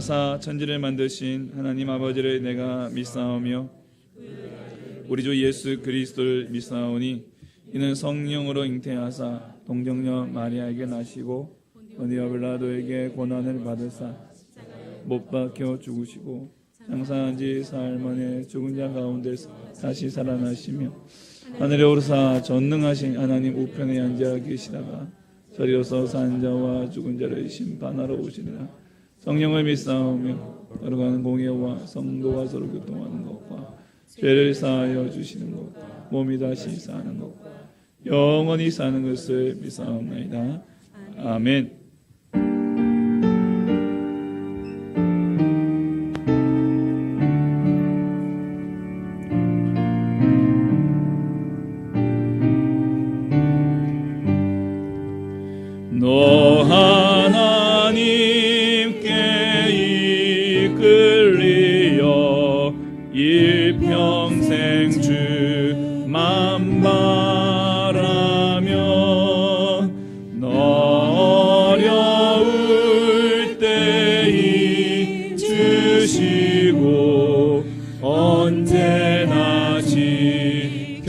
인도하사 천지를 만드신 하나님 아버지를 내가 믿사오며 우리 주 예수 그리스도를 믿사오니 이는 성령으로 잉태하사 동정녀 마리아에게 나시고 본디오 빌라도에게 고난을 받으사 못 박혀 죽으시고 장사한 지 사흘 만에 죽은 자 가운데서 다시 살아나시며 하늘에 오르사 전능하신 하나님 우편에 앉아 계시다가 저리로서 산 자와 죽은 자를 심판하러 오시리라. 성령을 믿사오며 걸어가는 공예와 성도와 서로 교통하는 것과 죄를 사하여 주시는 것과 몸이 다시 사는 것과 영원히 사는 것을 믿사옵나이다. 아멘. 너 하나님께 이끌리어 일평생 주만 바라며 너 어려울 때 주시고 언제나 지켜주시니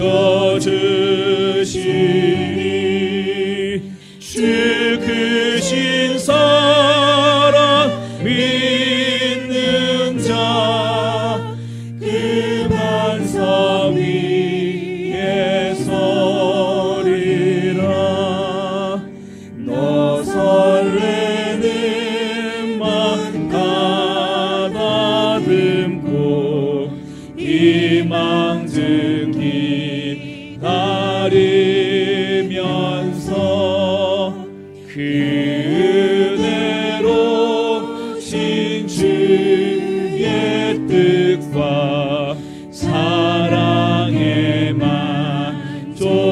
주 크신 사랑 믿는 자 그만 서 위에 서리라. 너 설레는 맘 가다듬고 희망 증기 다리면서 그대로 신주의 뜻과 사랑에 만족하여라.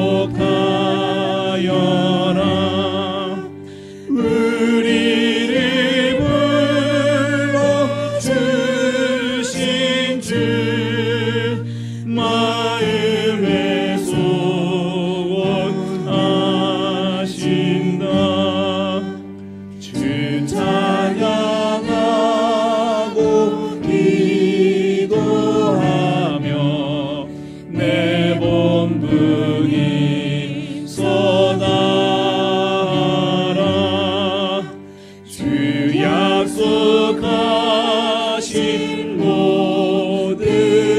우리를 불러주신 주 마음에 소원하신다. 주 찬양하고 기도하며 내 본분이 쏟아라. 주 약속하신 모든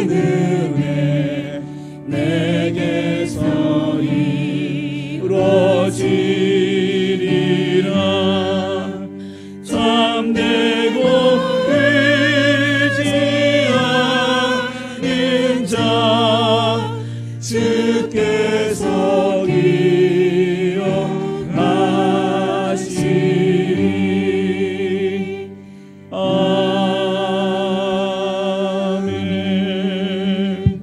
은혜 내게서 이루어지리라. 참되고 의지하는 자 주께서 기억하시리. 아멘.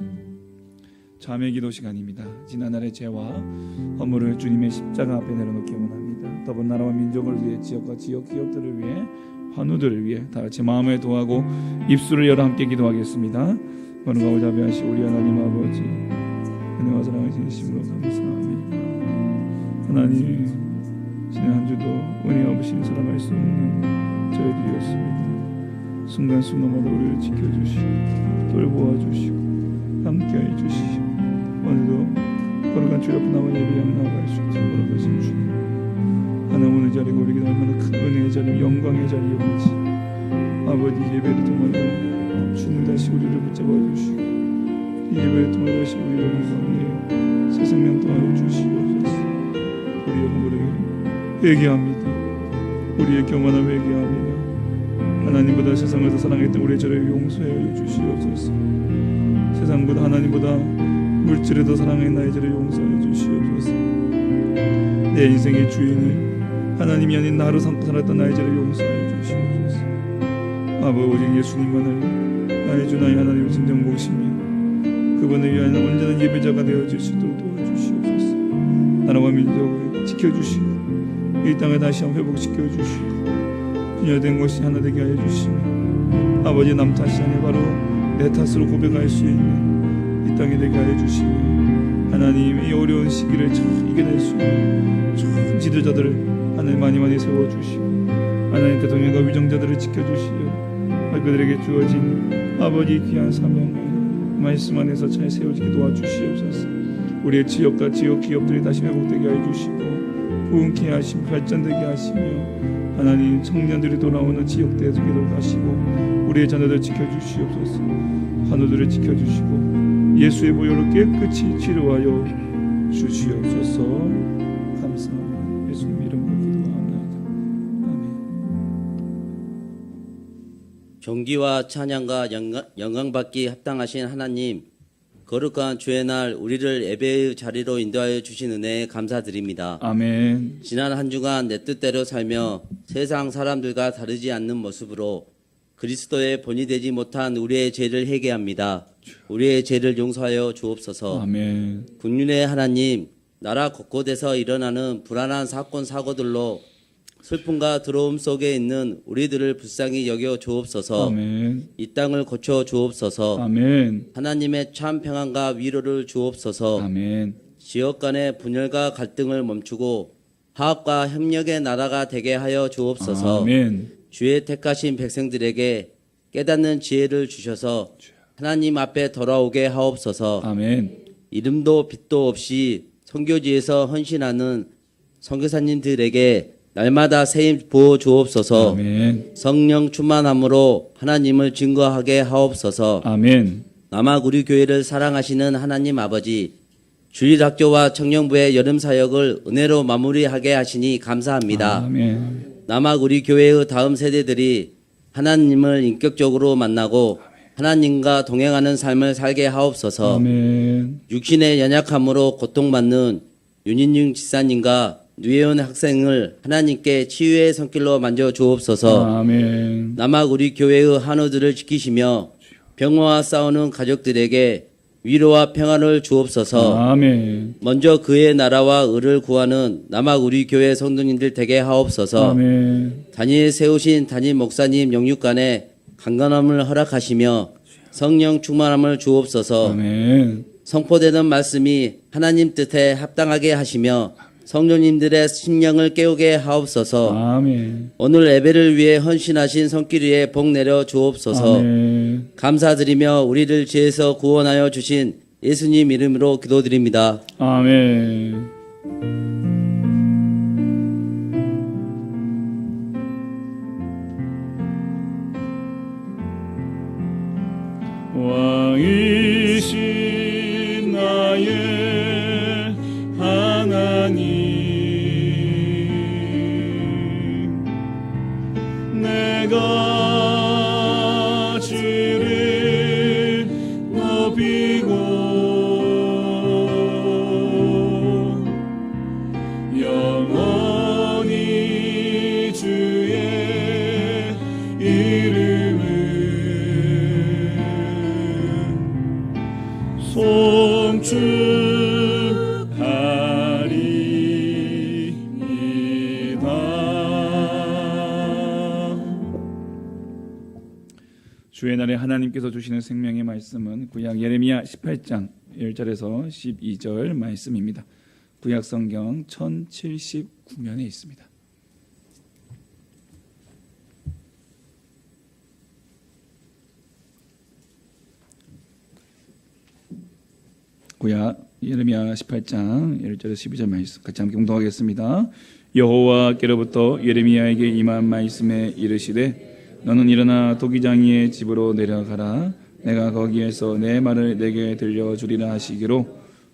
자매 기도 시간입니다. 지난날의 죄와 허물을 주님의 십자가 앞에 내려놓기 원합니다. 더불어 나라와 민족을 위해 지역과 지역 기업들을 위해 환우들을 위해 다같이 마음을 도하고 입술을 열어 함께 기도하겠습니다. 번호가 자비하시 우리 하나님 아버지 은혜와 사랑을 진심으로 감사합니다. 하나님 지난 한 주도 은혜 없이 살아갈 수 없는 저희들이었습니다. 순간순간마다 우리를 지켜주시고 돌보아 주시고 함께해 주시고 오늘도 거룩한 주여 앞에 나와 예배하며 나아갈 수 있도록 허락하신 주님, 하나님 오늘 자리가 우리에게 얼마나 큰 은혜의 자리 영광의 자리였는지 아버지 예배를 통하여 주님 다시 우리를 붙잡아 주시고 이 예배를 통하여 다시 우리를 건강에 새 생명 더하여 주시옵소서. 우리의 허물을 회개합니다. 우리의 교만을 회개합니다. 하나님보다 세상을 더 사랑했던 우리의 죄를 용서하여 주시옵소서. 세상보다 하나님보다 물질을 더 사랑해 나의 죄를 용서해 주시옵소서. 내 인생의 주인을 하나님이 아닌 나로 삼고 살았던 나의 죄를 용서해 주시옵소서. 아버지 오직 예수님만을 나의 주 나의 하나님을 진정 모시며 그분을 위하여 온전한 예배자가 되어주시도록 도와주시옵소서. 나라와 민족을 지켜주시고 이 땅을 다시 한번 회복시켜주시고 분열된 것이 하나 되게 하여 주시며 아버지 남 탓이 아니라 바로 내 탓으로 고백할 수 있는 이 땅이 되게 하여 주시며 하나님 이 어려운 시기를 잘 이겨낼 수 있는 좋은 지도자들을 하나님 많이 세워주시고 하나님 대통령과 위정자들을 지켜주시어 그들에게 주어진 아버지 귀한 사명을 말씀 안에서 잘 세워지게 도와주시옵소서. 우리의 지역과 지역 기업들이 다시 회복되게 해주시고 부흥케 하시며 발전되게 하시며 하나님 청년들이 돌아오는 지역대에서도 가시고 우리의 자녀들 지켜주시옵소서. 환우들을 지켜주시고 예수의 보혈로 깨끗이 치료하여 주시옵소서. 감사합니다. 예수님 이름으로 기도합니다. 아멘. 존귀와 찬양과 영광받기 합당하신 하나님, 거룩한 주의 날 우리를 예배의 자리로 인도하여 주신 은혜에 감사드립니다. 아멘. 지난 한 주간 내 뜻대로 살며 세상 사람들과 다르지 않는 모습으로 그리스도의 본이 되지 못한 우리의 죄를 회개합니다. 우리의 죄를 용서하여 주옵소서. 아멘. 국륜의 하나님, 나라 곳곳에서 일어나는 불안한 사건 사고들로 슬픔과 두려움 속에 있는 우리들을 불쌍히 여겨 주옵소서. 아멘. 이 땅을 고쳐 주옵소서. 아멘. 하나님의 참 평안과 위로를 주옵소서. 아멘. 지역 간의 분열과 갈등을 멈추고 화합과 협력의 나라가 되게 하여 주옵소서. 아멘. 주의 택하신 백성들에게 깨닫는 지혜를 주셔서 하나님 앞에 돌아오게 하옵소서. 아멘. 이름도 빛도 없이 선교지에서 헌신하는 선교사님들에게 날마다 세임 부어 주옵소서. 아멘. 성령 충만함으로 하나님을 증거하게 하옵소서. 아멘. 남학 우리 교회를 사랑하시는 하나님 아버지, 주일학교와 청년부의 여름 사역을 은혜로 마무리하게 하시니 감사합니다. 아멘. 남학 우리 교회의 다음 세대들이 하나님을 인격적으로 만나고 하나님과 동행하는 삶을 살게 하옵소서. 아멘. 육신의 연약함으로 고통받는 윤인중 집사님과 누예원 학생을 하나님께 치유의 손길로 만져 주옵소서. 아멘. 남학 우리 교회의 한우들을 지키시며 병화와 싸우는 가족들에게 위로와 평안을 주옵소서. 아멘. 먼저 그의 나라와 의를 구하는 남학 우리 교회 성도님들 되게 하옵소서. 아멘. 단일 세우신 단임 목사님 영육간에 강건함을 허락하시며 성령 충만함을 주옵소서. 아멘. 선포되는 말씀이 하나님 뜻에 합당하게 하시며 성도님들의 심령을 깨우게 하옵소서. 아멘. 오늘 예배를 위해 헌신하신 손길 위에 복 내려 주옵소서. 아멘. 감사드리며 우리를 죄에서 구원하여 주신 예수님 이름으로 기도드립니다. 아멘. 왕이신 나의 하나님, 내가 주를 높이고 영원히 주의 이름을 주의 날에 하나님께서 주시는 생명의 말씀은 구약 예레미야 18장 1절에서 12절 말씀입니다. 구약 성경 1079면에 있습니다. 구약 예레미야 18장 1절에서 12절 말씀 같이 함께 공독하겠습니다. 여호와께로부터 예레미야에게 임한 말씀에 이르시되 너는 일어나 도기장이의 집으로 내려가라. 내가 거기에서 내 말을 내게 들려주리라 하시기로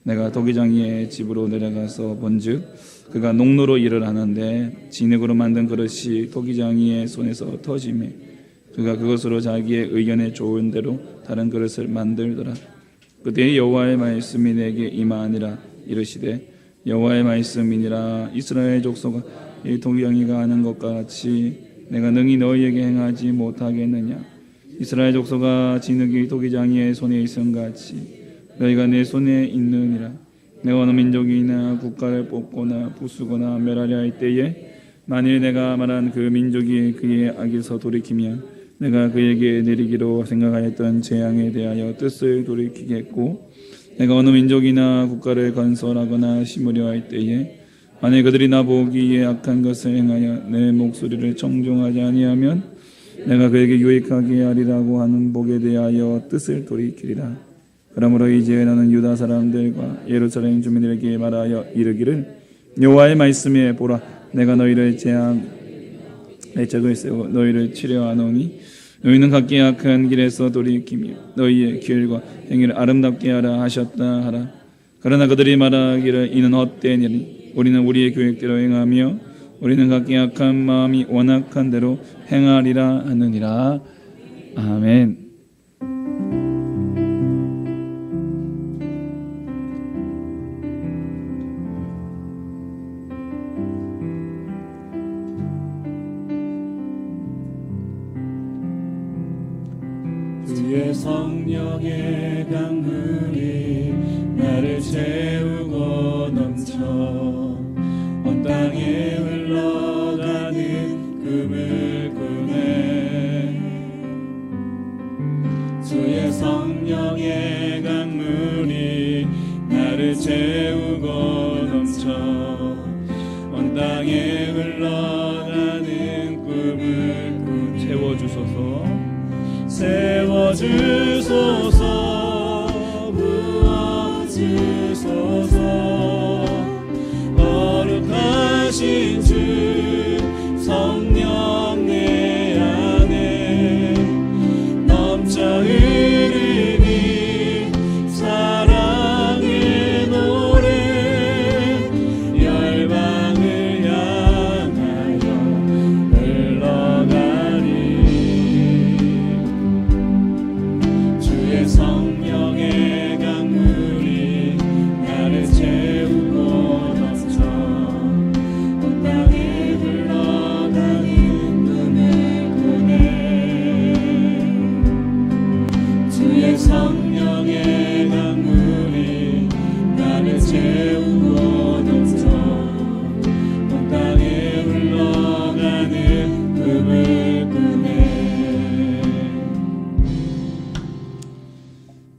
내가 도기장이의 집으로 내려가서 본즉 그가 농로로 일을 하는데 진흙으로 만든 그릇이 도기장이의 손에서 터지매 그가 그것으로 자기의 의견에 좋은 대로 다른 그릇을 만들더라. 그때 여호와의 말씀이 내게 임하니라. 이르시되 여호와의 말씀이니라. 이스라엘 족속아 이 도기장이가 하는 것과 같이 내가 능히 너희에게 행하지 못하겠느냐. 이스라엘 족속아 진흙이 도기장이의 손에 있음같이 너희가 내 손에 있느니라. 내가 어느 민족이나 국가를 뽑거나 부수거나 멸하려 할 때에 만일 내가 말한 그 민족이 그의 악에서 돌이키면 내가 그에게 내리기로 생각하였던 재앙에 대하여 뜻을 돌이키겠고 내가 어느 민족이나 국가를 건설하거나 심으려 할 때에 만일 그들이 나보기에 악한 것을 행하여 내 목소리를 청종하지 아니하면 내가 그에게 유익하게 하리라고 하는 복에 대하여 뜻을 돌이키리라. 그러므로 이제 너는 유다 사람들과 예루살렘 주민들에게 말하여 이르기를 여호와의 말씀에 보라 내가 너희를 재앙 내 적을 세워 너희를 치려하노니 너희는 각기 악한 길에서 돌이키며 너희의 길과 행위를 아름답게 하라 하셨다 하라. 그러나 그들이 말하기를 이는 헛된 일이니 우리는 우리의 계획대로 행하며 우리는 각기 악한 마음이 원악한 대로 행하리라 하느니라. 아멘. 주의 성령의 강물이 나를 채우고 넘쳐 온 땅에 흘러가는 그물구네. 주의 성령의 강물이 나를 채우고 넘쳐 온 땅에 흘러가는 그물구네. 채워주소서 부어주소서 거룩하신 주 성령 내 안에 넘쳐 흐르니 사랑의 노래 열방을 향하여 흘러가리. 주의 성령의 강물이 나를 채우고 넘쳐 온 땅에 흘러가는 꿈을 꾸네. 주의 성령의 강물이 나를 채우고 넘쳐 온 땅에 흘러가는 꿈을 꾸네.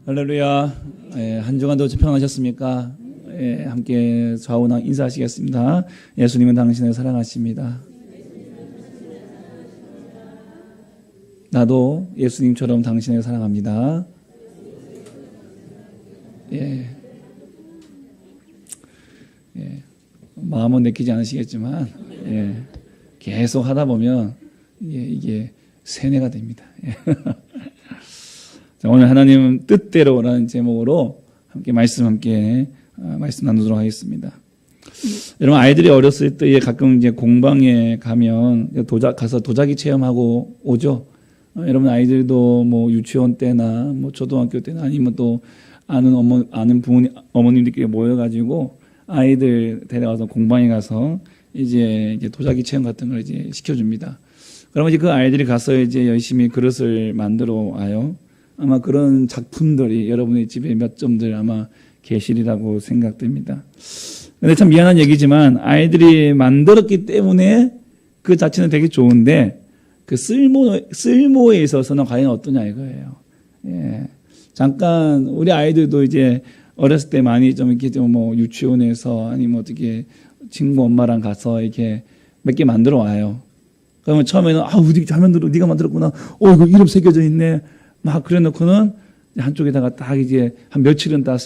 할렐루야. 한 주간도 평안하셨습니까? 함께 좌우나 인사하시겠습니다. 예수님은 당신을 사랑하십니다. 나도 예수님처럼 당신을 사랑합니다. 마음은 내키지 않으시겠지만 계속 하다 보면 이게 세뇌가 됩니다. 자, 오늘 하나님 뜻대로라는 제목으로 말씀 나누도록 하겠습니다. 여러분 아이들이 어렸을 때에 가끔 이제 공방에 가면 가서 도자기 체험하고 오죠. 여러분 아이들도 뭐 유치원 때나 뭐 초등학교 때나 아니면 또 아는 부모님 어머님들끼리 모여가지고 아이들 데려가서 공방에 가서 이제 도자기 체험 같은 걸 이제 시켜줍니다. 그러면 이제 그 아이들이 가서 이제 열심히 그릇을 만들어 와요. 아마 그런 작품들이 여러분의 집에 몇 점들 아마 계시리라고 생각됩니다. 근데 참 미안한 얘기지만 아이들이 만들었기 때문에 그 자체는 되게 좋은데 그 쓸모에 있어서는 과연 어떠냐 이거예요. 잠깐 우리 아이들도 이제 어렸을 때 많이 좀 이렇게 좀 뭐 유치원에서 아니면 어떻게 친구 엄마랑 가서 이렇게 몇 개 만들어 와요. 그러면 처음에는 우리 잘 만들어, 네가 만들었구나. 이거 이름 새겨져 있네. 막 그래놓고는 한쪽에다가 딱 이제 한 며칠은 다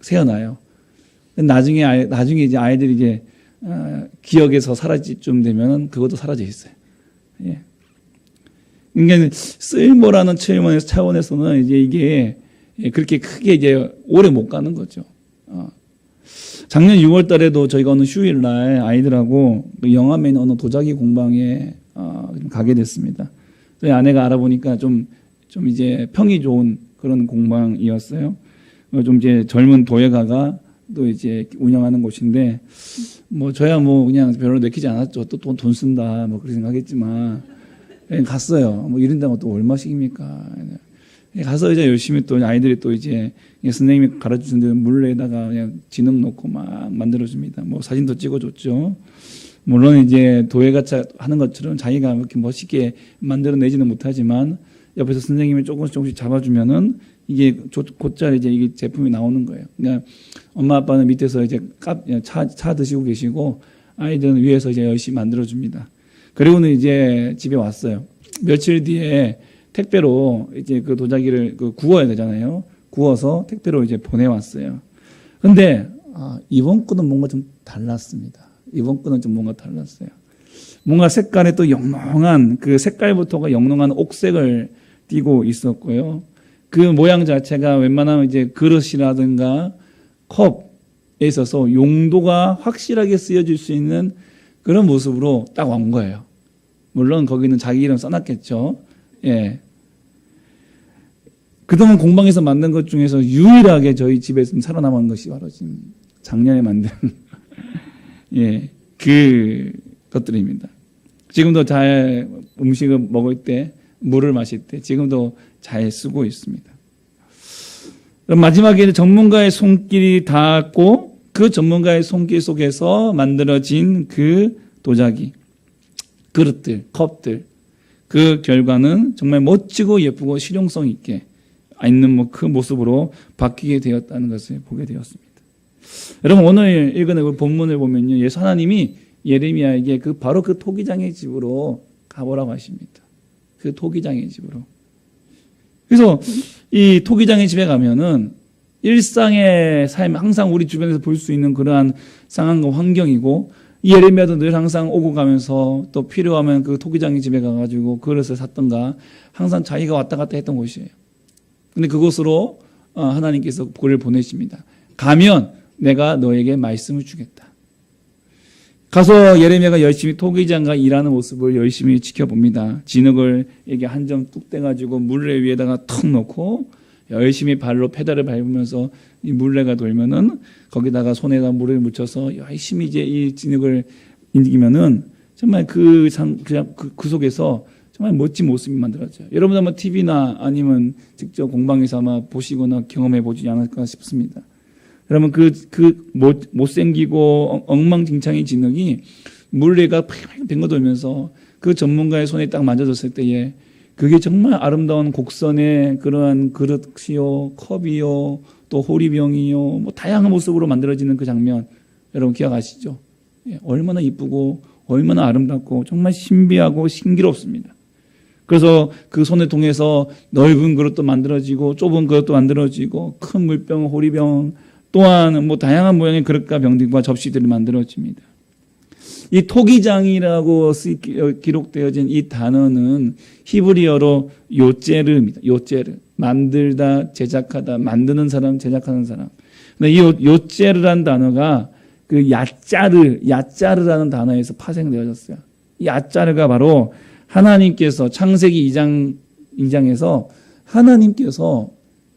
세어놔요. 나중에 이제 아이들이 이제 기억에서 사라질 쯤 되면은 그것도 사라져 있어요. 그러니까 쓸모라는 차원에서는 이제 이게 그렇게 크게 이제 오래 못 가는 거죠. 작년 6월 달에도 저희가 어느 휴일날 아이들하고 영암에 있는 어느 도자기 공방에 가게 됐습니다. 저희 아내가 알아보니까 좀 이제 평이 좋은 그런 공방이었어요. 좀 이제 젊은 도예가가 또 이제 운영하는 곳인데 뭐 저야 뭐 그냥 별로 내키지 않았죠. 또 돈 쓴다 뭐 그렇게 생각했지만 갔어요. 뭐 1인당 또 얼마씩입니까? 가서 이제 열심히 또 아이들이 또 이제 선생님이 가르쳐준 대로 물에다가 그냥 진흙 넣고 막 만들어줍니다. 뭐 사진도 찍어줬죠. 물론 이제 도예가 하는 것처럼 자기가 이렇게 멋있게 만들어내지는 못하지만 옆에서 선생님이 조금씩 잡아주면은 이게 곧잘 이제 이게 제품이 나오는 거예요. 그러니까 엄마 아빠는 밑에서 이제 차 드시고 계시고 아이들은 위에서 이제 열심히 만들어줍니다. 그리고는 이제 집에 왔어요. 며칠 뒤에 택배로 이제 그 도자기를 구워야 되잖아요. 구워서 택배로 이제 보내왔어요. 근데 이번 거는 뭔가 좀 달랐습니다. 이번 거는 좀 뭔가 달랐어요. 뭔가 색깔에 또 영롱한 그 색깔부터가 영롱한 옥색을 띠고 있었고요. 그 모양 자체가 웬만하면 이제 그릇이라든가 컵에 있어서 용도가 확실하게 쓰여질 수 있는 그런 모습으로 딱 온 거예요. 물론 거기는 자기 이름 써놨겠죠. 예. 그동안 공방에서 만든 것 중에서 유일하게 저희 집에서 살아남은 것이 바로 지금 작년에 만든 예, 그 것들입니다. 지금도 잘 음식을 먹을 때, 물을 마실 때 지금도 잘 쓰고 있습니다. 마지막에 전문가의 손길이 닿았고 그 전문가의 손길 속에서 만들어진 그 도자기, 그릇들, 컵들, 그 결과는 정말 멋지고 예쁘고 실용성 있게 있는 그 모습으로 바뀌게 되었다는 것을 보게 되었습니다. 여러분 오늘 읽은 본문을 보면요, 예수 하나님이 예레미야에게 바로 그 토기장의 집으로 가보라고 하십니다. 그 토기장의 집으로. 그래서 이 토기장의 집에 가면은 일상의 삶, 항상 우리 주변에서 볼 수 있는 그러한 상황과 환경이고, 예레미야도 늘 항상 오고 가면서 또 필요하면 그 토기장의 집에 가가지고 그릇을 샀던가 항상 자기가 왔다 갔다 했던 곳이에요. 근데 그곳으로 하나님께서 그를 보내십니다. 가면 내가 너에게 말씀을 주겠다. 가서 예레미야가 열심히 토기장과 일하는 모습을 열심히 지켜봅니다. 진흙을 이게 한 점 뚝 떼가지고 물레 위에다가 턱 놓고 열심히 발로 페달을 밟으면서 이 물레가 돌면은 거기다가 손에다 물을 묻혀서 열심히 이제 이 진흙을 인기면은 정말 그 속에서 정말 멋진 모습이 만들어져요. 여러분 아마 TV나 아니면 직접 공방에서 아마 보시거나 경험해 보지 않을까 싶습니다. 여러분 못생기고 엉망진창의 진흙이 물레가 뱅거 돌면서 그 전문가의 손에 딱 만져졌을 때에 그게 정말 아름다운 곡선의 그러한 그릇이요, 컵이요, 또 호리병이요, 뭐 다양한 모습으로 만들어지는 그 장면, 여러분 기억하시죠? 예, 얼마나 이쁘고 얼마나 아름답고 정말 신비하고 신기롭습니다. 그래서 그 손을 통해서 넓은 그릇도 만들어지고 좁은 그릇도 만들어지고 큰 물병, 호리병, 또한 뭐 다양한 모양의 그릇과 병들과 접시들이 만들어집니다. 이 토기장이라고 기록되어진 이 단어는 히브리어로 요제르입니다. 요제르. 만들다, 제작하다, 만드는 사람, 제작하는 사람. 근데 이 요제르라는 단어가 그 야짜르라는 단어에서 파생되어졌어요. 이 야짜르가 바로 하나님께서 창세기 2장에서 하나님께서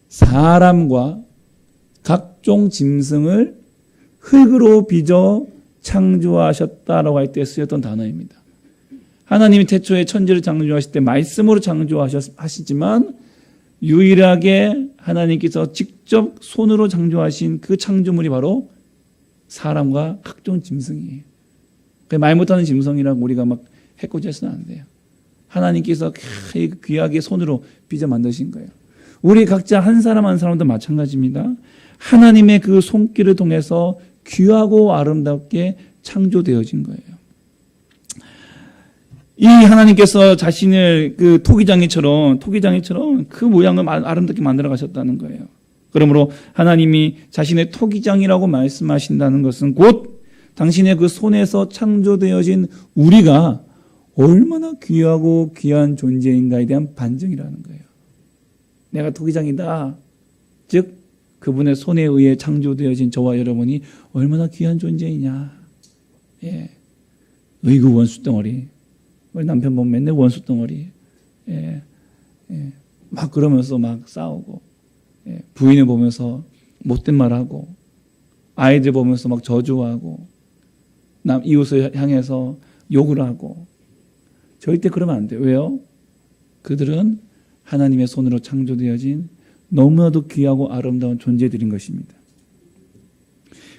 사람과 각종 짐승을 흙으로 빚어 창조하셨다라고 할 때 쓰였던 단어입니다. 하나님이 태초에 천지를 창조하실 때 말씀으로 창조하시지만 유일하게 하나님께서 직접 손으로 창조하신 그 창조물이 바로 사람과 각종 짐승이에요. 말 못하는 짐승이라고 우리가 막 해코지해서는 안 돼요. 하나님께서 귀하게 손으로 빚어 만드신 거예요. 우리 각자 한 사람 한 사람도 마찬가지입니다. 하나님의 그 손길을 통해서 귀하고 아름답게 창조되어진 거예요. 이 하나님께서 자신을 그 토기장이처럼 그 모양을 아름답게 만들어 가셨다는 거예요. 그러므로 하나님이 자신의 토기장이라고 말씀하신다는 것은 곧 당신의 그 손에서 창조되어진 우리가 얼마나 귀하고 귀한 존재인가에 대한 반증이라는 거예요. 내가 토기장이다. 즉 그분의 손에 의해 창조되어진 저와 여러분이 얼마나 귀한 존재이냐. 예. 의구 원수덩어리. 우리 남편 보면 맨날 원수덩어리. 예. 예. 막 그러면서 막 싸우고, 예. 부인을 보면서 못된 말하고, 아이들 보면서 막 저주하고, 이웃을 향해서 욕을 하고, 절대 그러면 안 돼요. 왜요? 그들은 하나님의 손으로 창조되어진 너무나도 귀하고 아름다운 존재들인 것입니다.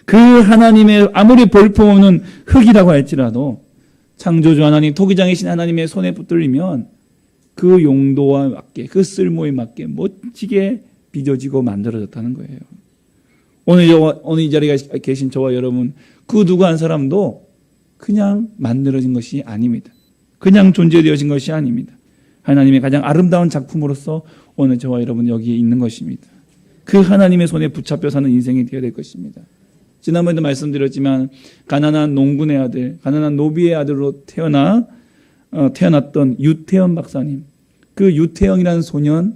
그 하나님의 아무리 볼품없는 흙이라고 할지라도 창조주 하나님, 토기장이신 하나님의 손에 붙들리면 그 용도와 맞게, 그 쓸모에 맞게 멋지게 빚어지고 만들어졌다는 거예요. 오늘 이 자리에 계신 저와 여러분, 그 누구 한 사람도 그냥 만들어진 것이 아닙니다. 그냥 존재되어진 것이 아닙니다. 하나님의 가장 아름다운 작품으로서 오늘 저와 여러분 여기에 있는 것입니다. 그 하나님의 손에 붙잡혀 사는 인생이 되어야 될 것입니다. 지난번에도 말씀드렸지만 가난한 농군의 아들, 가난한 노비의 아들로 태어났던 유태영 박사님, 그 유태영이라는 소년,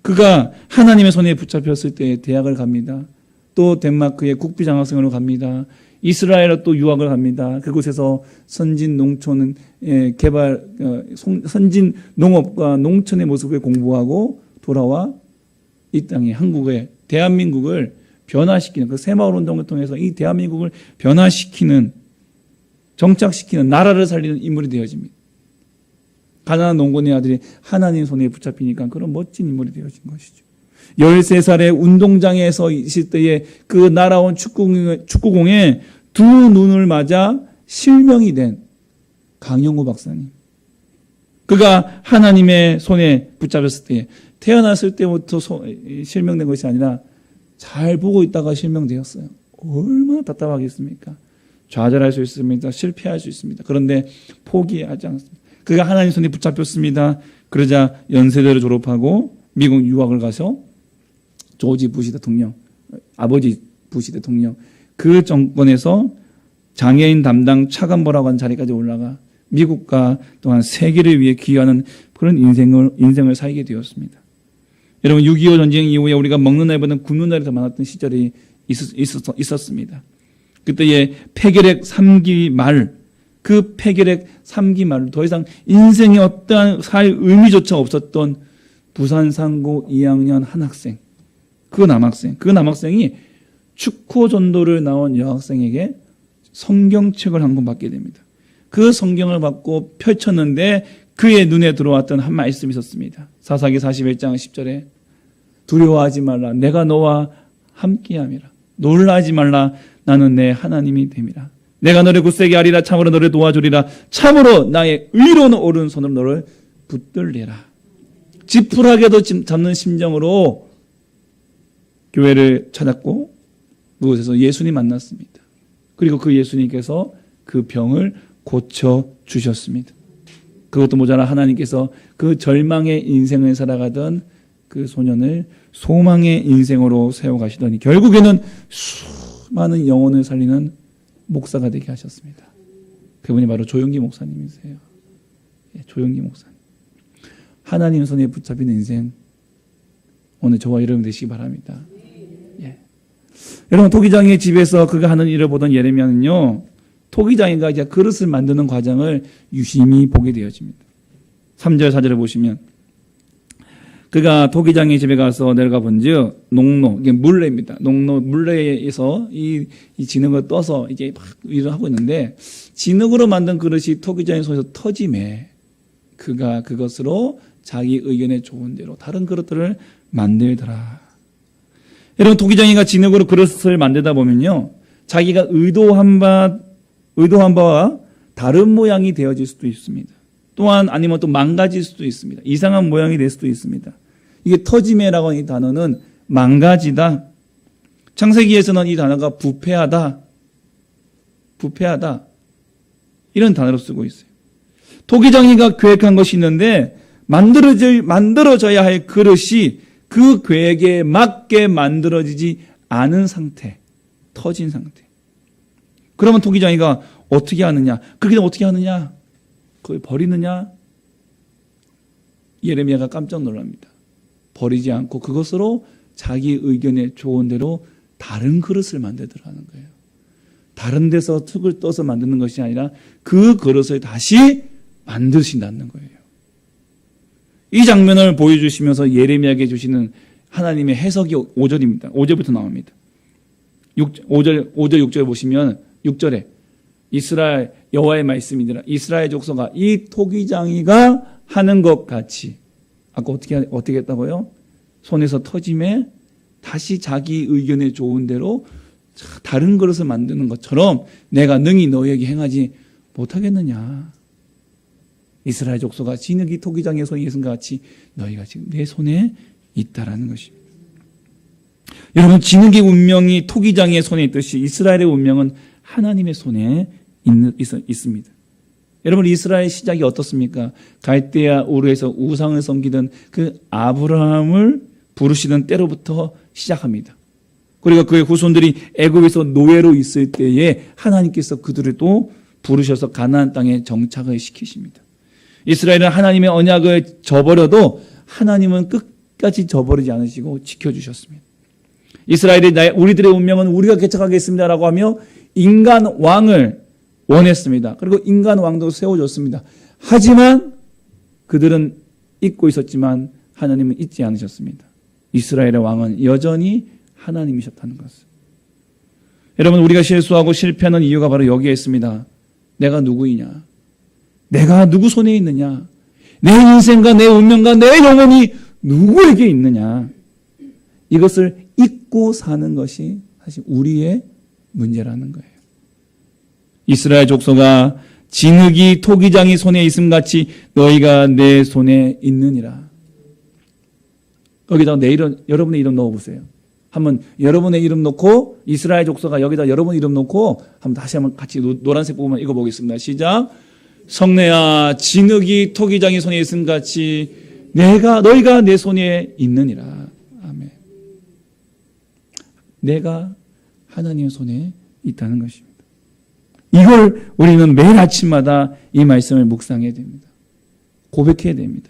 그가 하나님의 손에 붙잡혔을 때 대학을 갑니다. 또 덴마크의 국비장학생으로 갑니다. 이스라엘로 또 유학을 갑니다. 그곳에서 선진 농촌 개발, 선진 농업과 농촌의 모습을 공부하고 돌아와 이 땅에 한국에 대한민국을 변화시키는 그 새마을 운동을 통해서 이 대한민국을 변화시키는 정착시키는 나라를 살리는 인물이 되어집니다. 가난한 농군의 아들이 하나님 손에 붙잡히니까 그런 멋진 인물이 되어진 것이죠. 13살의 운동장에서 있을 때에 그 날아온 축구공에 두 눈을 맞아 실명이 된 강영호 박사님. 그가 하나님의 손에 붙잡혔을 때 태어났을 때부터 실명된 것이 아니라 잘 보고 있다가 실명되었어요. 얼마나 답답하겠습니까? 좌절할 수 있습니다. 실패할 수 있습니다. 그런데 포기하지 않습니다. 그가 하나님 손에 붙잡혔습니다. 그러자 연세대를 졸업하고 미국 유학을 가서 조지 부시 대통령, 아버지 부시 대통령, 그 정권에서 장애인 담당 차관보라고 하는 자리까지 올라가 미국과 또한 세계를 위해 기여하는 그런 인생을 살게 되었습니다. 여러분 6.25 전쟁 이후에 우리가 먹는 날보다는 굶는 날이 더 많았던 시절이 있었습니다. 그때의 폐결핵 3기 말, 그 폐결핵 3기 말로 더 이상 인생에 어떠한 살 의미조차 없었던 부산 상고 2학년 한 학생, 그 남학생이 축호 전도를 나온 여학생에게 성경책을 한 권 받게 됩니다. 그 성경을 받고 펼쳤는데 그의 눈에 들어왔던 한 말씀이 있었습니다. 사사기 41장 10절에 두려워하지 말라. 내가 너와 함께함이라. 놀라지 말라. 나는 내 하나님이 됨이라. 내가 너를 굳세게 하리라. 참으로 너를 도와주리라. 참으로 나의 의로운 오른손으로 너를 붙들리라. 지푸라기도 잡는 심정으로 교회를 찾았고 그곳에서 예수님 만났습니다. 그리고 그 예수님께서 그 병을 고쳐주셨습니다. 그것도 모자라 하나님께서 그 절망의 인생을 살아가던 그 소년을 소망의 인생으로 세워가시더니 결국에는 수많은 영혼을 살리는 목사가 되게 하셨습니다. 그분이 바로 조용기 목사님이세요. 조용기 목사님. 하나님 손에 붙잡힌 인생 오늘 저와 여러분 되시기 바랍니다. 예. 여러분 토기장의 집에서 그가 하는 일을 보던 예레미야는요. 토기장이가 이제 그릇을 만드는 과정을 유심히 보게 되어집니다. 3절 4절을 보시면 그가 토기장의 집에 가서 내려가 본즉 농로, 이게 물레입니다. 농로 물레에서 이 진흙을 떠서 이제 막 일을 하고 있는데 진흙으로 만든 그릇이 토기장의 손에서 터짐에 그가 그것으로 자기 의견에 좋은 대로 다른 그릇들을 만들더라. 여러분 토기장이가 진흙으로 그릇을 만들다 보면요, 자기가 의도한 바와 다른 모양이 되어질 수도 있습니다. 또한 아니면 또 망가질 수도 있습니다. 이상한 모양이 될 수도 있습니다. 이게 터지매라고 하는 이 단어는 망가지다. 창세기에서는 이 단어가 부패하다 이런 단어로 쓰고 있어요. 토기장이가 계획한 것이 있는데 만들어져야 할 그릇이 그 계획에 맞게 만들어지지 않은 상태, 터진 상태. 그러면 토기장이가 어떻게 하느냐? 그렇게 되면 어떻게 하느냐? 그걸 버리느냐? 예레미야가 깜짝 놀랍니다. 버리지 않고 그것으로 자기 의견에 좋은 대로 다른 그릇을 만들더라는 거예요. 다른 데서 툭을 떠서 만드는 것이 아니라 그 그릇을 다시 만드신다는 거예요. 이 장면을 보여주시면서 예레미야에게 주시는 하나님의 해석이 5절입니다. 5절부터 나옵니다. 5절 6절 보시면 6절에 이스라엘 여호와의 말씀이니라. 이스라엘 족속아 이 토기장이가 하는 것 같이 아까 어떻게 했다고요? 손에서 터짐에 다시 자기 의견에 좋은 대로 다른 그릇을 만드는 것처럼 내가 능히 너희에게 행하지 못하겠느냐. 이스라엘 족속아 진흙이 토기장의 손에 있은 것 같이 너희가 지금 내 손에 있다라는 것입니다. 여러분 진흙의 운명이 토기장의 손에 있듯이 이스라엘의 운명은 하나님의 손에 있습니다. 여러분, 이스라엘 시작이 어떻습니까? 갈대아 우르에서 우상을 섬기던 그 아브라함을 부르시던 때로부터 시작합니다. 그리고 그의 후손들이 애굽에서 노예로 있을 때에 하나님께서 그들을 또 부르셔서 가나안 땅에 정착을 시키십니다. 이스라엘은 하나님의 언약을 저버려도 하나님은 끝까지 저버리지 않으시고 지켜주셨습니다. 이스라엘이 우리들의 운명은 우리가 개척하겠습니다라고 하며 인간 왕을 원했습니다. 그리고 인간 왕도 세워줬습니다. 하지만 그들은 잊고 있었지만 하나님은 잊지 않으셨습니다. 이스라엘의 왕은 여전히 하나님이셨다는 것을. 여러분, 우리가 실수하고 실패하는 이유가 바로 여기에 있습니다. 내가 누구이냐? 내가 누구 손에 있느냐? 내 인생과 내 운명과 내 영혼이 누구에게 있느냐? 이것을 잊고 사는 것이 사실 우리의 문제라는 거예요. 이스라엘 족속아, 진흙이 토기장이 손에 있음같이 너희가 내 손에 있느니라. 여기다 여러분의 이름 넣어보세요. 한번 여러분의 이름 넣고, 이스라엘 족속아 여기다 여러분 이름 넣고 다시 한번 같이 노란색 부분만 읽어보겠습니다. 시작. 성내야, 진흙이 토기장이 손에 있음같이 너희가 내 손에 있느니라. 아멘. 내가 하나님의 손에 있다는 것입니다. 이걸 우리는 매일 아침마다 이 말씀을 묵상해야 됩니다. 고백해야 됩니다.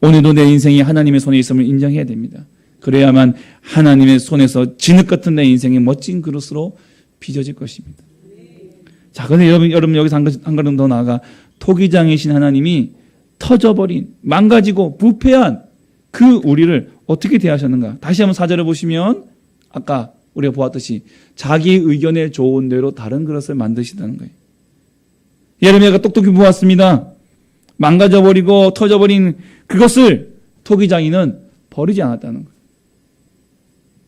오늘도 내 인생이 하나님의 손에 있음을 인정해야 됩니다. 그래야만 하나님의 손에서 진흙 같은 내 인생이 멋진 그릇으로 빚어질 것입니다. 자, 그런데 여러분 여기서 한 걸음 더 나아가 토기장이신 하나님이 터져버린, 망가지고 부패한 그 우리를 어떻게 대하셨는가? 다시 한번 4절을 보시면 아까 우리가 보았듯이 자기 의견에 좋은 대로 다른 그릇을 만드시다는 거예요. 예레미야가 똑똑히 보았습니다. 망가져버리고 터져버린 그것을 토기장이는 버리지 않았다는 거예요.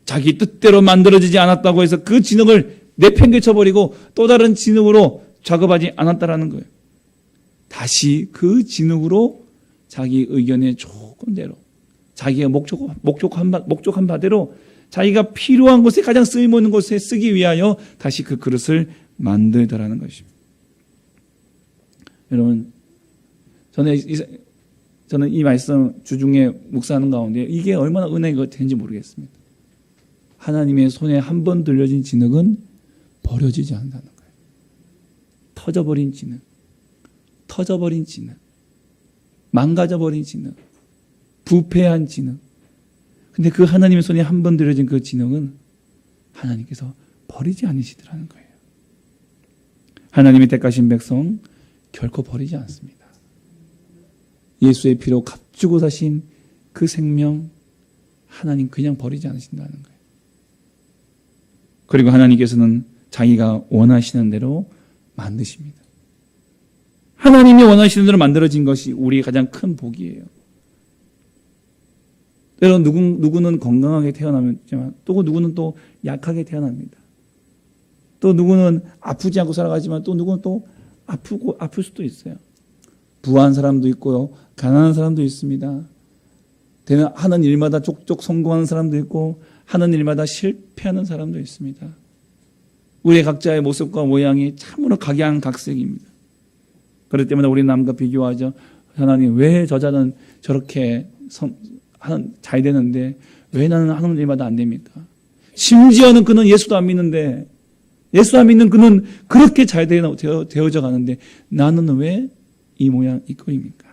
자기 뜻대로 만들어지지 않았다고 해서 그 진흙을 내팽개쳐버리고 또 다른 진흙으로 작업하지 않았다라는 거예요. 다시 그 진흙으로 자기 의견에 좋은 대로, 자기가 목적한 바대로 자기가 필요한 곳에, 가장 쓰임없는 곳에 쓰기 위하여 다시 그 그릇을 만들더라는 것입니다. 여러분, 저는 이 말씀 주중에 묵상하는 가운데 이게 얼마나 은혜가 되는지 모르겠습니다. 하나님의 손에 한 번 들려진 진흙은 버려지지 않는다는 거예요. 터져버린 진흙, 망가져버린 진흙, 부패한 진흙. 근데 그 하나님의 손에 한 번 들여진 그 진흙은 하나님께서 버리지 않으시더라는 거예요. 하나님의 택하신 백성 결코 버리지 않습니다. 예수의 피로 값주고 사신 그 생명 하나님 그냥 버리지 않으신다는 거예요. 그리고 하나님께서는 자기가 원하시는 대로 만드십니다. 하나님이 원하시는 대로 만들어진 것이 우리의 가장 큰 복이에요. 여러분, 누구는 건강하게 태어나지만 또 누구는 또 약하게 태어납니다. 또 누구는 아프지 않고 살아가지만 또 누구는 또 아플 수도 있어요. 부한 사람도 있고요, 가난한 사람도 있습니다. 하는 일마다 족족 성공하는 사람도 있고 하는 일마다 실패하는 사람도 있습니다. 우리의 각자의 모습과 모양이 참으로 각양각색입니다. 그럴 때마다 우리 남과 비교하죠. 하나님, 왜 저자는 저렇게 잘 되는데 왜 나는 하는 일마다 안 됩니까? 심지어는 그는 예수도 안 믿는데, 예수 안 믿는 그는 그렇게 잘 되어져 가는데 나는 왜 이 모양 이 꼴입니까?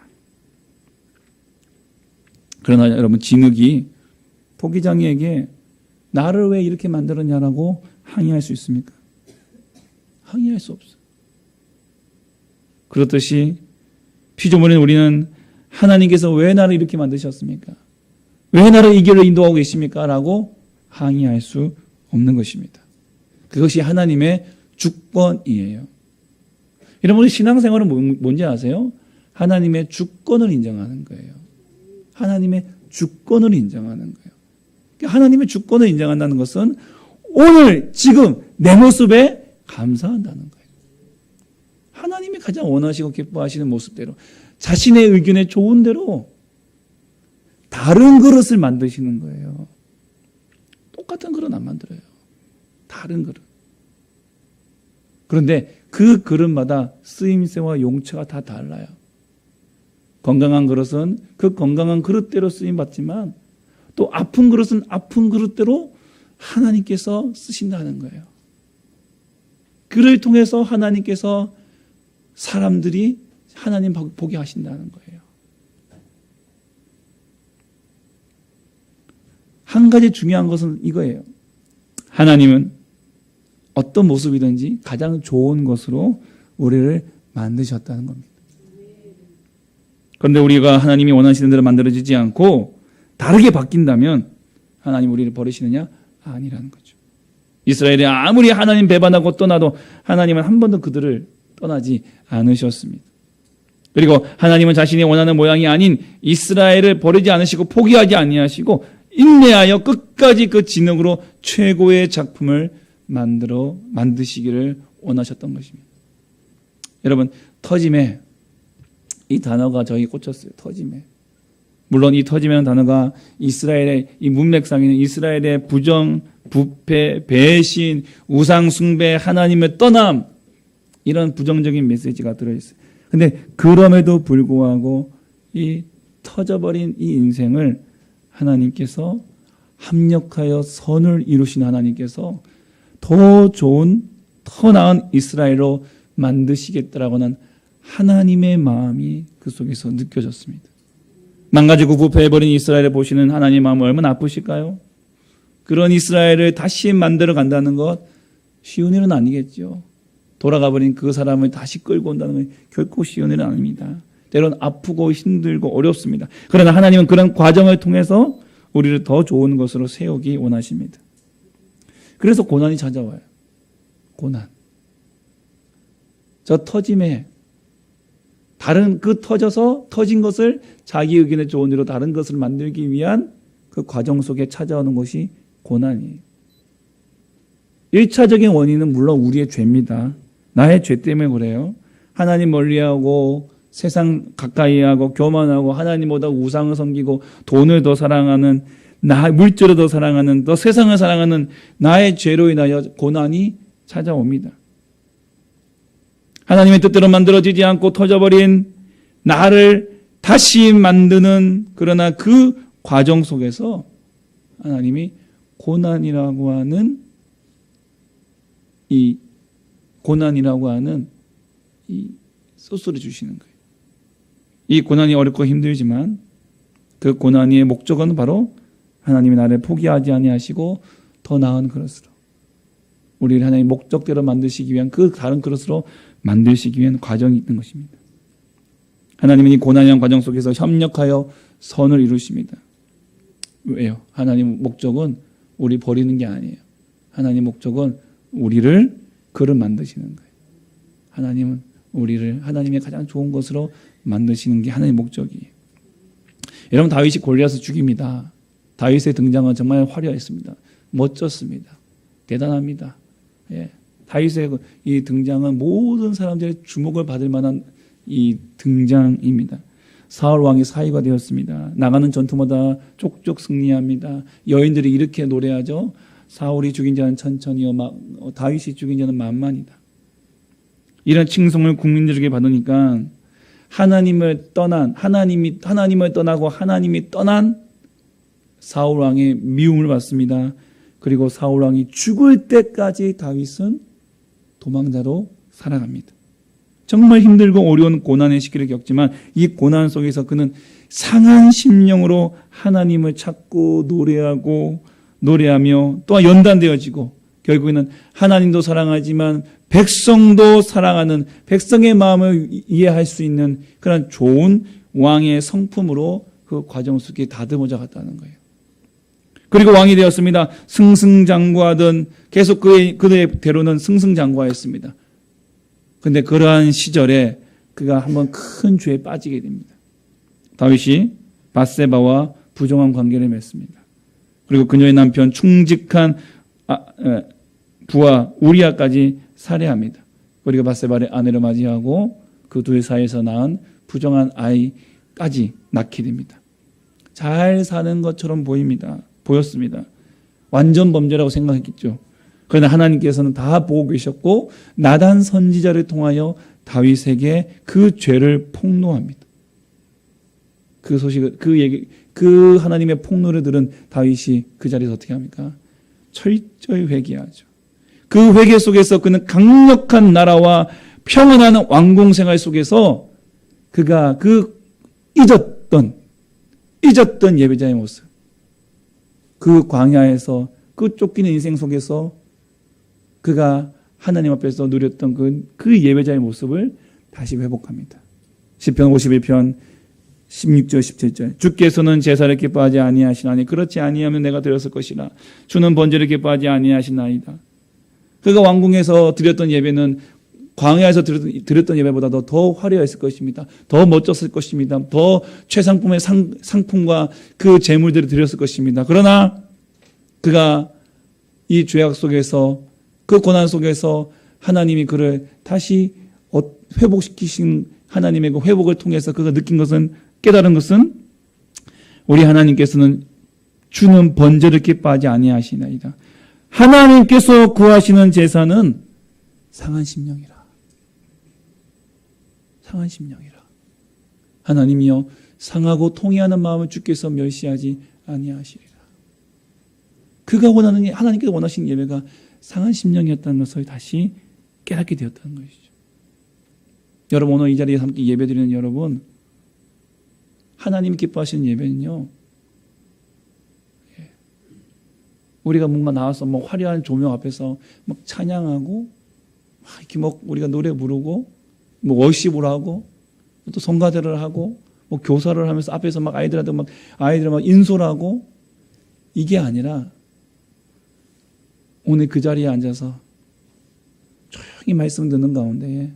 그러나 여러분, 진흙이 토기장이에게 나를 왜 이렇게 만들었냐라고 항의할 수 있습니까? 항의할 수 없어요. 그렇듯이 피조물인 우리는 하나님께서 왜 나를 이렇게 만드셨습니까? 왜 나를 이 길로 인도하고 계십니까? 라고 항의할 수 없는 것입니다. 그것이 하나님의 주권이에요. 여러분, 신앙생활은 뭔지 아세요? 하나님의 주권을 인정하는 거예요. 하나님의 주권을 인정하는 거예요. 하나님의 주권을 인정한다는 것은 오늘 지금 내 모습에 감사한다는 거예요. 하나님이 가장 원하시고 기뻐하시는 모습대로, 자신의 의견에 좋은 대로 다른 그릇을 만드시는 거예요. 똑같은 그릇 안 만들어요. 다른 그릇. 그런데 그 그릇마다 쓰임새와 용처가 다 달라요. 건강한 그릇은 그 건강한 그릇대로 쓰임받지만 또 아픈 그릇은 아픈 그릇대로 하나님께서 쓰신다는 거예요. 그를 통해서 하나님께서 사람들이 하나님 보게 하신다는 거예요. 한 가지 중요한 것은 이거예요. 하나님은 어떤 모습이든지 가장 좋은 것으로 우리를 만드셨다는 겁니다. 그런데 우리가 하나님이 원하시는 대로 만들어지지 않고 다르게 바뀐다면 하나님 우리를 버리시느냐? 아니라는 거죠. 이스라엘이 아무리 하나님 배반하고 떠나도 하나님은 한 번도 그들을 떠나지 않으셨습니다. 그리고 하나님은 자신이 원하는 모양이 아닌 이스라엘을 버리지 않으시고 포기하지 아니하시고 인내하여 끝까지 그 진흙으로 최고의 작품을 만드시기를 원하셨던 것입니다. 여러분, 터짐에 이 단어가 저에게 꽂혔어요. 터짐에. 물론 이 터짐이라는 단어가 이스라엘의 이 문맥상에는 이스라엘의 부정, 부패, 배신, 우상 숭배, 하나님의 떠남 이런 부정적인 메시지가 들어있어요. 근데 그럼에도 불구하고 이 터져버린 이 인생을 하나님께서 합력하여 선을 이루신 하나님께서 더 좋은, 더 나은 이스라엘로 만드시겠다라고 하는 하나님의 마음이 그 속에서 느껴졌습니다. 망가지고 부패해버린 이스라엘을 보시는 하나님의 마음은 얼마나 아프실까요? 그런 이스라엘을 다시 만들어 간다는 것 쉬운 일은 아니겠죠. 돌아가버린 그 사람을 다시 끌고 온다는 건 결코 쉬운 일은 아닙니다. 때로는 아프고 힘들고 어렵습니다. 그러나 하나님은 그런 과정을 통해서 우리를 더 좋은 것으로 세우기 원하십니다. 그래서 고난이 찾아와요. 고난. 저 터짐에 터진 것을 자기 의견에 좋은 대로 다른 것을 만들기 위한 그 과정 속에 찾아오는 것이 고난이에요. 1차적인 원인은 물론 우리의 죄입니다. 나의 죄 때문에 그래요. 하나님 멀리하고 세상 가까이하고 교만하고 하나님보다 우상을 섬기고 돈을 더 사랑하는 물질을 더 사랑하는 더 세상을 사랑하는 나의 죄로 인하여 고난이 찾아옵니다. 하나님의 뜻대로 만들어지지 않고 터져버린 나를 다시 만드는 그러나 그 과정 속에서 하나님이 고난이라고 하는 이 소스를 주시는 거예요. 이 고난이 어렵고 힘들지만 그 고난의 목적은 바로 하나님이 나를 포기하지 아니하시고 더 나은 그릇으로 우리를 하나님의 목적대로 만드시기 위한 그 다른 그릇으로 만드시기 위한 과정이 있는 것입니다. 하나님은 이 고난이라는 과정 속에서 협력하여 선을 이루십니다. 왜요? 하나님 목적은 우리 버리는 게 아니에요. 하나님 목적은 우리를 그를 만드시는 거예요. 하나님은 우리를 하나님의 가장 좋은 것으로 만드시는 게 하나님의 목적이에요. 여러분, 다윗이 골리앗을 죽입니다. 다윗의 등장은 정말 화려했습니다. 멋졌습니다. 대단합니다. 예. 다윗의 이 등장은 모든 사람들의 주목을 받을 만한 이 등장입니다. 사울 왕이 사위가 되었습니다. 나가는 전투마다 쪽쪽 승리합니다. 여인들이 이렇게 노래하죠. 사울이 죽인 자는 천천히요, 다윗이 죽인 자는 만만이다. 이런 칭송을 국민들에게 받으니까 하나님을 떠나고 하나님이 떠난 사울 왕의 미움을 받습니다. 그리고 사울 왕이 죽을 때까지 다윗은 도망자로 살아갑니다. 정말 힘들고 어려운 고난의 시기를 겪지만 이 고난 속에서 그는 상한 심령으로 하나님을 찾고 노래하며 또한 연단되어지고 결국에는 하나님도 사랑하지만 백성도 사랑하는 백성의 마음을 이해할 수 있는 그런 좋은 왕의 성품으로 그 과정 속에 다듬어져 갔다는 거예요. 그리고 왕이 되었습니다. 승승장구하던 계속 그의 대로는 승승장구하였습니다. 그런데 그러한 시절에 그가 한번 큰 죄에 빠지게 됩니다. 다윗이 밧세바와 부정한 관계를 맺습니다. 그리고 그녀의 남편 충직한 부하 우리아까지 살해합니다. 그리고 밧세바를 아내로 맞이하고 그 둘 사이에서 낳은 부정한 아이까지 낳게 됩니다. 잘 사는 것처럼 보였습니다. 완전 범죄라고 생각했겠죠. 그러나 하나님께서는 다 보고 계셨고 나단 선지자를 통하여 다윗에게 그 죄를 폭로합니다. 그 소식을 그 하나님의 폭로를 들은 다윗이 그 자리에서 어떻게 합니까? 철저히 회개하죠. 그 회개 속에서 그는 강력한 나라와 평안한 왕궁 생활 속에서 그가 그 잊었던 예배자의 모습, 그 광야에서 그 쫓기는 인생 속에서 그가 하나님 앞에서 누렸던 그 예배자의 모습을 다시 회복합니다. 시편 51편 16절 17절 주께서는 제사를 기뻐하지 아니하시나니 그렇지 아니하면 내가 드렸을 것이라. 주는 번제를 기뻐하지 아니하시나이다. 그가 왕궁에서 드렸던 예배는 광야에서 드렸던 예배보다도 더 화려했을 것입니다. 더 멋졌을 것입니다. 더 최상품의 상품과 그 제물들을 드렸을 것입니다. 그러나 그가 이 죄악 속에서 그 고난 속에서 하나님이 그를 다시 회복시키신 하나님의 그 회복을 통해서 그가 느낀 것은, 깨달은 것은 우리 하나님께서는 주는 번제를 기뻐하지 아니하시나이다. 하나님께서 구하시는 제사는 상한 심령이라. 상한 심령이라. 하나님이여 상하고 통회하는 마음을 주께서 멸시하지 아니하시리라. 그가 원하는, 하나님께서 원하시는 예배가 상한 심령이었다는 것을 다시 깨닫게 되었다는 것이죠. 여러분, 오늘 이 자리에서 함께 예배드리는 여러분, 하나님이 기뻐하시는 예배는요, 우리가 뭔가 나와서 뭐 화려한 조명 앞에서 막 찬양하고, 막 이렇게 뭐 우리가 노래 부르고, 뭐 월십을 하고, 또 성가대를 하고, 뭐 교사를 하면서 앞에서 막 아이들 막 인솔하고, 이게 아니라 오늘 그 자리에 앉아서 조용히 말씀 듣는 가운데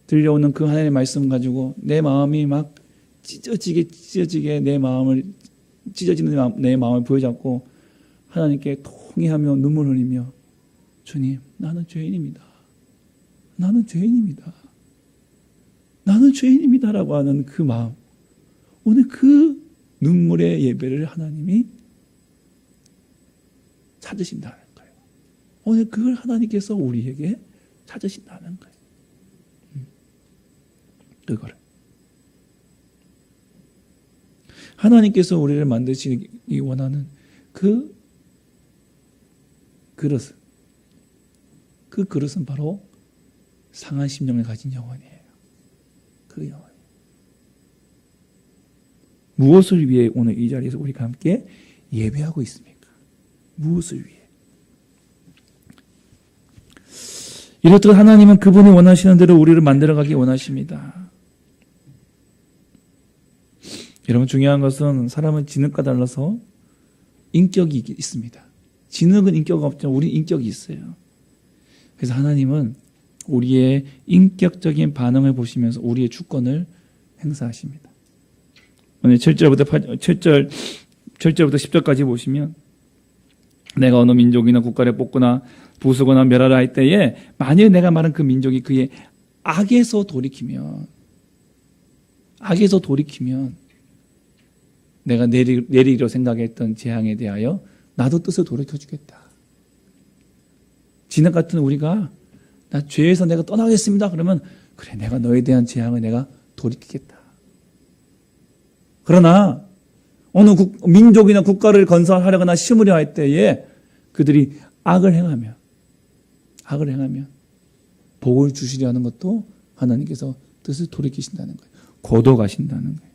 들려오는 그 하나님의 말씀 가지고 내 마음이 막 찢어지게 내 마음을, 찢어지는 내 마음을 부여잡고 하나님께 통회하며 눈물 흘리며, 주님, 나는 죄인입니다. 나는 죄인입니다. 나는 죄인입니다라고 하는 그 마음, 오늘 그 눈물의 예배를 하나님이 찾으신다는 거예요. 오늘 그걸 하나님께서 우리에게 찾으신다는 거예요. 그거를 하나님께서 우리를 만드시기 원하는 그 그릇은, 그 그릇은 바로 상한 심령을 가진 영혼이에요. 그 영혼. 무엇을 위해 오늘 이 자리에서 우리가 함께 예배하고 있습니까? 무엇을 위해? 이렇듯 하나님은 그분이 원하시는 대로 우리를 만들어가기 원하십니다. 여러분, 중요한 것은 사람은 진흙과 달라서 인격이 있습니다. 진흙은 인격 없죠. 우리 인격이 있어요. 그래서 하나님은 우리의 인격적인 반응을 보시면서 우리의 주권을 행사하십니다. 오늘 7절부터 10절까지 보시면, 내가 어느 민족이나 국가를 뽑거나 부수거나 멸하라 할 때에 만일 내가 말한 그 민족이 그의 악에서 돌이키면 내가 내리기로 생각했던 재앙에 대하여 나도 뜻을 돌이켜주겠다. 진흙 같은 우리가 나 죄에서 내가 떠나겠습니다. 그러면 그래, 내가 너에 대한 재앙을 내가 돌이키겠다. 그러나 어느 민족이나 국가를 건설하려거나 심으려 할 때에 그들이 악을 행하면 복을 주시려 하는 것도 하나님께서 뜻을 돌이키신다는 거예요. 고도가신다는 거예요.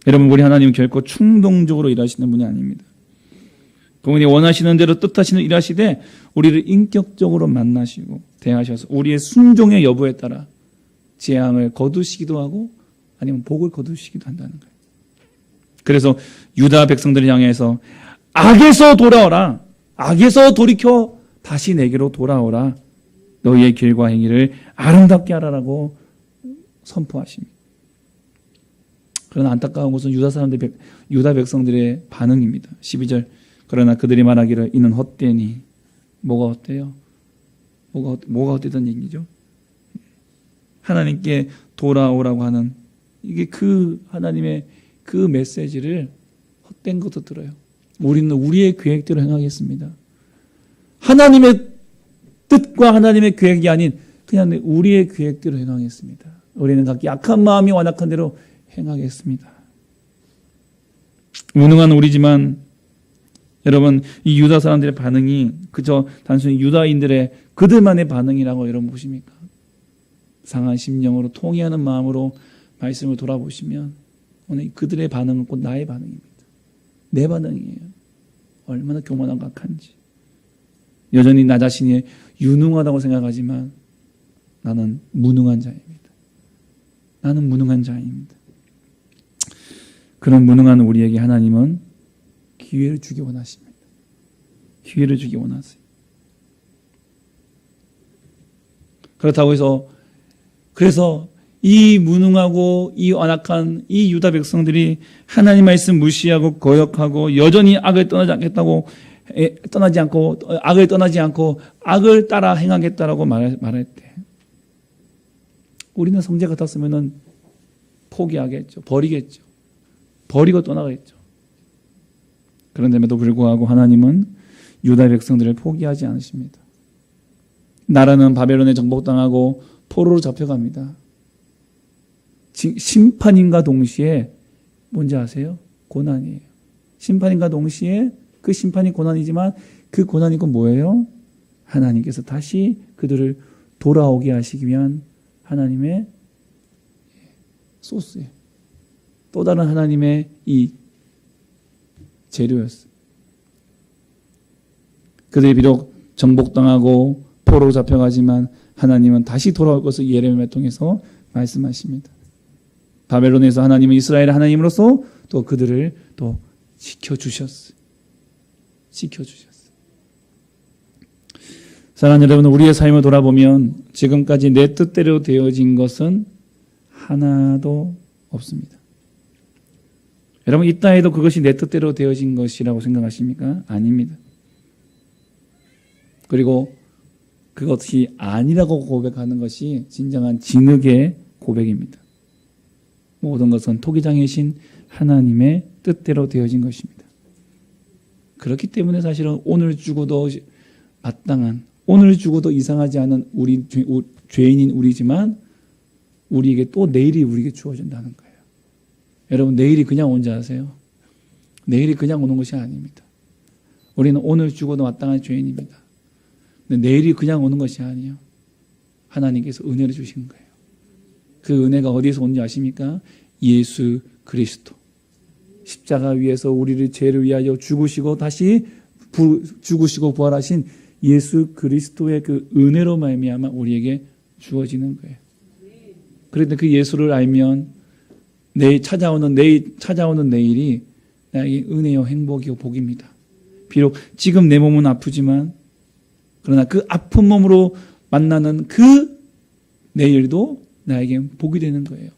여러분, 우리 하나님은 결코 충동적으로 일하시는 분이 아닙니다. 그분이 원하시는 대로 뜻하시는 일하시되 우리를 인격적으로 만나시고 대하셔서 우리의 순종의 여부에 따라 재앙을 거두시기도 하고 아니면 복을 거두시기도 한다는 거예요. 그래서 유다 백성들을 향해서 악에서 돌아오라, 악에서 돌이켜 다시 내게로 돌아오라, 너희의 길과 행위를 아름답게 하라라고 선포하십니다. 그러나 안타까운 것은 유다 백성들의 반응입니다. 12절, 그러나 그들이 말하기를 이는 헛되니. 뭐가 헛돼요? 뭐가 헛되던 얘기죠? 하나님께 돌아오라고 하는, 이게 그 하나님의 그 메시지를 헛된 것도 들어요. 우리는 우리의 계획대로 행하겠습니다. 하나님의 뜻과 하나님의 계획이 아닌 그냥 우리의 계획대로 행하겠습니다. 우리는 각기 악한 마음이 완악한 대로 행하겠습니다. 무능한 우리지만 여러분, 이 유다 사람들의 반응이 그저 단순히 유다인들의 그들만의 반응이라고 여러분 보십니까? 상한 심령으로 통회하는 마음으로 말씀을 돌아보시면 오늘 그들의 반응은 곧 나의 반응입니다. 내 반응이에요. 얼마나 교만하고 악한지. 여전히 나 자신이 유능하다고 생각하지만 나는 무능한 자입니다. 나는 무능한 자입니다. 그런 무능한 우리에게 하나님은 기회를 주기 원하십니다. 기회를 주기 원하세요. 그렇다고 해서 그래서 이 무능하고 이 완악한 이 유다 백성들이 하나님 말씀 무시하고 거역하고 여전히 악을 떠나지 않고 악을 따라 행하겠다라고 말했대. 우리는 성제 같았으면은 포기하겠죠. 버리고 떠나겠죠. 그런데도 불구하고 하나님은 유다 백성들을 포기하지 않으십니다. 나라는 바벨론에 정복당하고 포로로 잡혀갑니다. 심판인과 동시에 뭔지 아세요? 고난이에요. 심판인과 동시에 그 심판이 고난이지만 그 고난이 곧 뭐예요? 하나님께서 다시 그들을 돌아오게 하시기 위한 하나님의 소스예요. 또 다른 하나님의 이 재료였어요. 그들이 비록 정복당하고 포로로 잡혀가지만 하나님은 다시 돌아올 것을 예레미야를 통해서 말씀하십니다. 바벨론에서 하나님은 이스라엘의 하나님으로서 또 그들을 또 지켜주셨어요. 사랑하는 여러분, 우리의 삶을 돌아보면 지금까지 내 뜻대로 되어진 것은 하나도 없습니다. 여러분, 있다 해도 그것이 내 뜻대로 되어진 것이라고 생각하십니까? 아닙니다. 그리고 그것이 아니라고 고백하는 것이 진정한 진흙의 고백입니다. 모든 것은 토기장이신 하나님의 뜻대로 되어진 것입니다. 그렇기 때문에 사실은 오늘 죽어도 마땅한, 오늘 죽어도 이상하지 않은 죄인인 우리지만 우리에게 또 내일이 우리에게 주어진다는 거예요. 여러분, 내일이 그냥 온지 아세요? 내일이 그냥 오는 것이 아닙니다. 우리는 오늘 죽어도 마땅한 죄인입니다. 근데 내일이 그냥 오는 것이 아니에요. 하나님께서 은혜를 주신 거예요. 그 은혜가 어디서 온지 아십니까? 예수 그리스도. 십자가 위에서 우리를 죄를 위하여 죽으시고 다시 죽으시고 부활하신 예수 그리스도의 그 은혜로 말미암아 우리에게 주어지는 거예요. 그런데 그 예수를 알면 내일 찾아오는 내일이 나에게 은혜요 행복이요 복입니다. 비록 지금 내 몸은 아프지만 그러나 그 아픈 몸으로 만나는 그 내일도 나에게 복이 되는 거예요.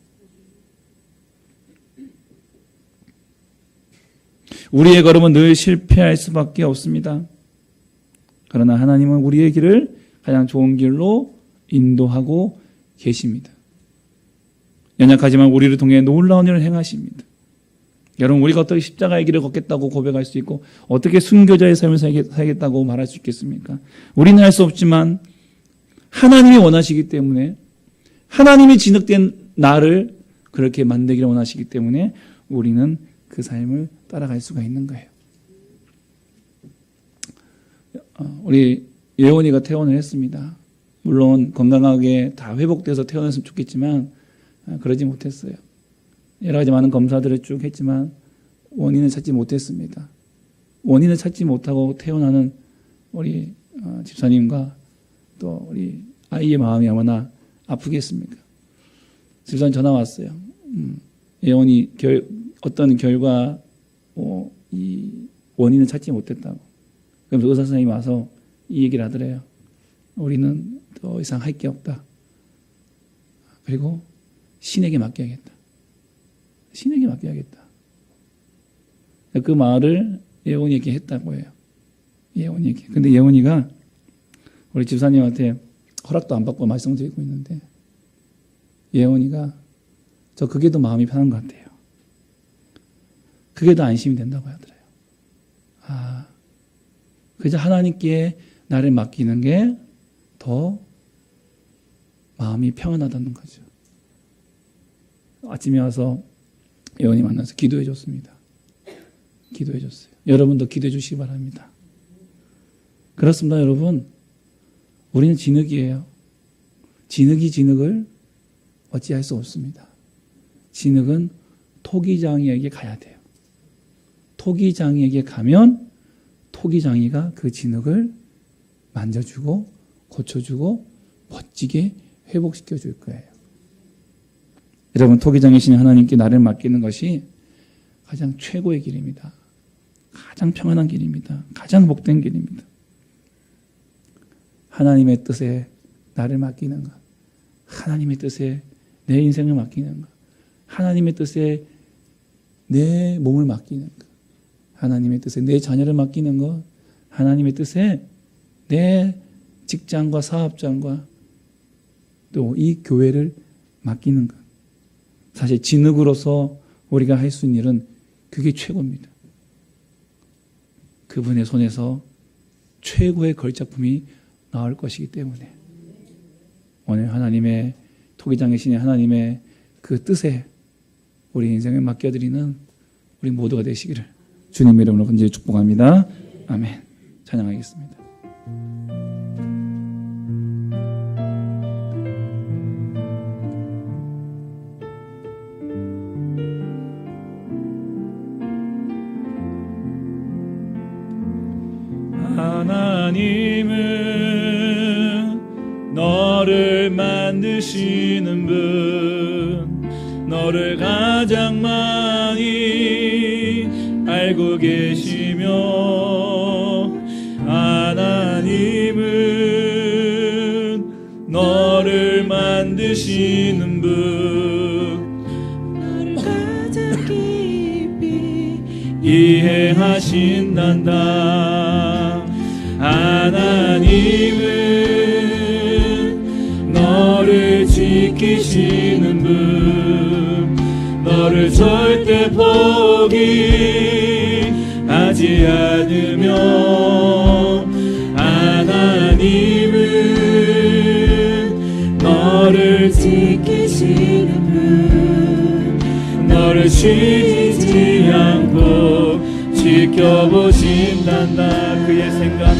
우리의 걸음은 늘 실패할 수밖에 없습니다. 그러나 하나님은 우리의 길을 가장 좋은 길로 인도하고 계십니다. 연약하지만 우리를 통해 놀라운 일을 행하십니다. 여러분, 우리가 어떻게 십자가의 길을 걷겠다고 고백할 수 있고 어떻게 순교자의 삶을 살겠다고 말할 수 있겠습니까? 우리는 할 수 없지만 하나님이 원하시기 때문에, 하나님이 진흙된 나를 그렇게 만들기를 원하시기 때문에 우리는 그 삶을 따라갈 수가 있는 거예요. 우리 예원이가 퇴원을 했습니다. 물론 건강하게 다 회복돼서 퇴원했으면 좋겠지만 그러지 못했어요. 여러 가지 많은 검사들을 쭉 했지만 원인을 찾지 못했습니다. 원인을 찾지 못하고 퇴원하는 우리 집사님과 또 우리 아이의 마음이 얼마나 아프겠습니까? 집사님 전화 왔어요. 예원이 어떤 결과 이 원인을 찾지 못했다고. 그럼 의사 선생님이 와서 이 얘기를 하더래요. 우리는 더 이상 할 게 없다. 그리고 신에게 맡겨야겠다. 신에게 맡겨야겠다. 그 말을 예원이에게 했다고 해요. 예원이에게. 근데 예원이가 우리 집사님한테 허락도 안 받고 말씀드리고 있는데 예원이가 저 그게 더 마음이 편한 것 같아요. 그게 더 안심이 된다고 하더래요. 그저 하나님께 나를 맡기는 게 더 마음이 평안하다는 거죠. 아침에 와서 예원이 만나서 기도해 줬습니다. 기도해 줬어요. 여러분도 기도해 주시기 바랍니다. 그렇습니다, 여러분. 우리는 진흙이에요. 진흙을 어찌할 수 없습니다. 진흙은 토기장이에게 가야 돼요. 토기장이에게 가면 토기장이가 그 진흙을 만져주고 고쳐주고 멋지게 회복시켜 줄 거예요. 여러분, 토기장이신 하나님께 나를 맡기는 것이 가장 최고의 길입니다. 가장 평안한 길입니다. 가장 복된 길입니다. 하나님의 뜻에 나를 맡기는 것, 하나님의 뜻에 내 인생을 맡기는 것, 하나님의 뜻에 내 몸을 맡기는 것, 하나님의 뜻에 내 자녀를 맡기는 것, 하나님의 뜻에 내 직장과 사업장과 또 이 교회를 맡기는 것. 사실 진흙으로서 우리가 할 수 있는 일은 그게 최고입니다. 그분의 손에서 최고의 걸작품이 나올 것이기 때문에 오늘 하나님의 토기장이신 하나님의 그 뜻에 우리 인생을 맡겨드리는 우리 모두가 되시기를 주님의 이름으로 간절히 축복합니다. 아멘. 찬양하겠습니다. 하나님은 너를 만드시는 분, 너를 가장 많이 알고 계시며, 하나님은 너를 만드시는 분, 너를 가장 깊이 이해하신단다. 하나님은 너를 지키시는 분, 너를 절대 포기하지 않으며, 하나님은 너를 지키시는 분, 너를 쉬지 않고 지켜보신단다. 그의 생각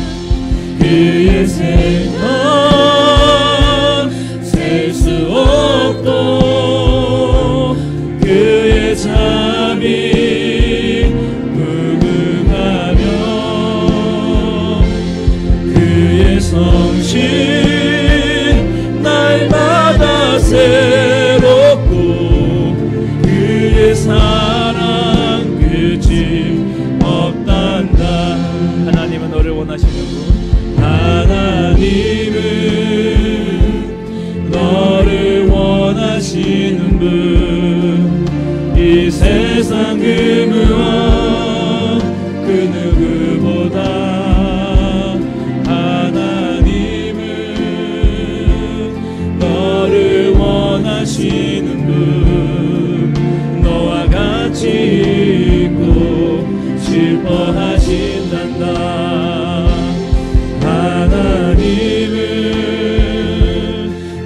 셀 수 없고, 그의 자비 무궁하며, 그의 성실 날마다 새롭고, 그의 사랑 끝이 없단다. 하나님은 너를 원하시는 분, 하나님은 너를 원하시는 분, 이 세상 그 무엇 그 누구보다 하나님은 너를 원하시는 분, 너와 같이 있고 슬퍼하신단다. 하나님은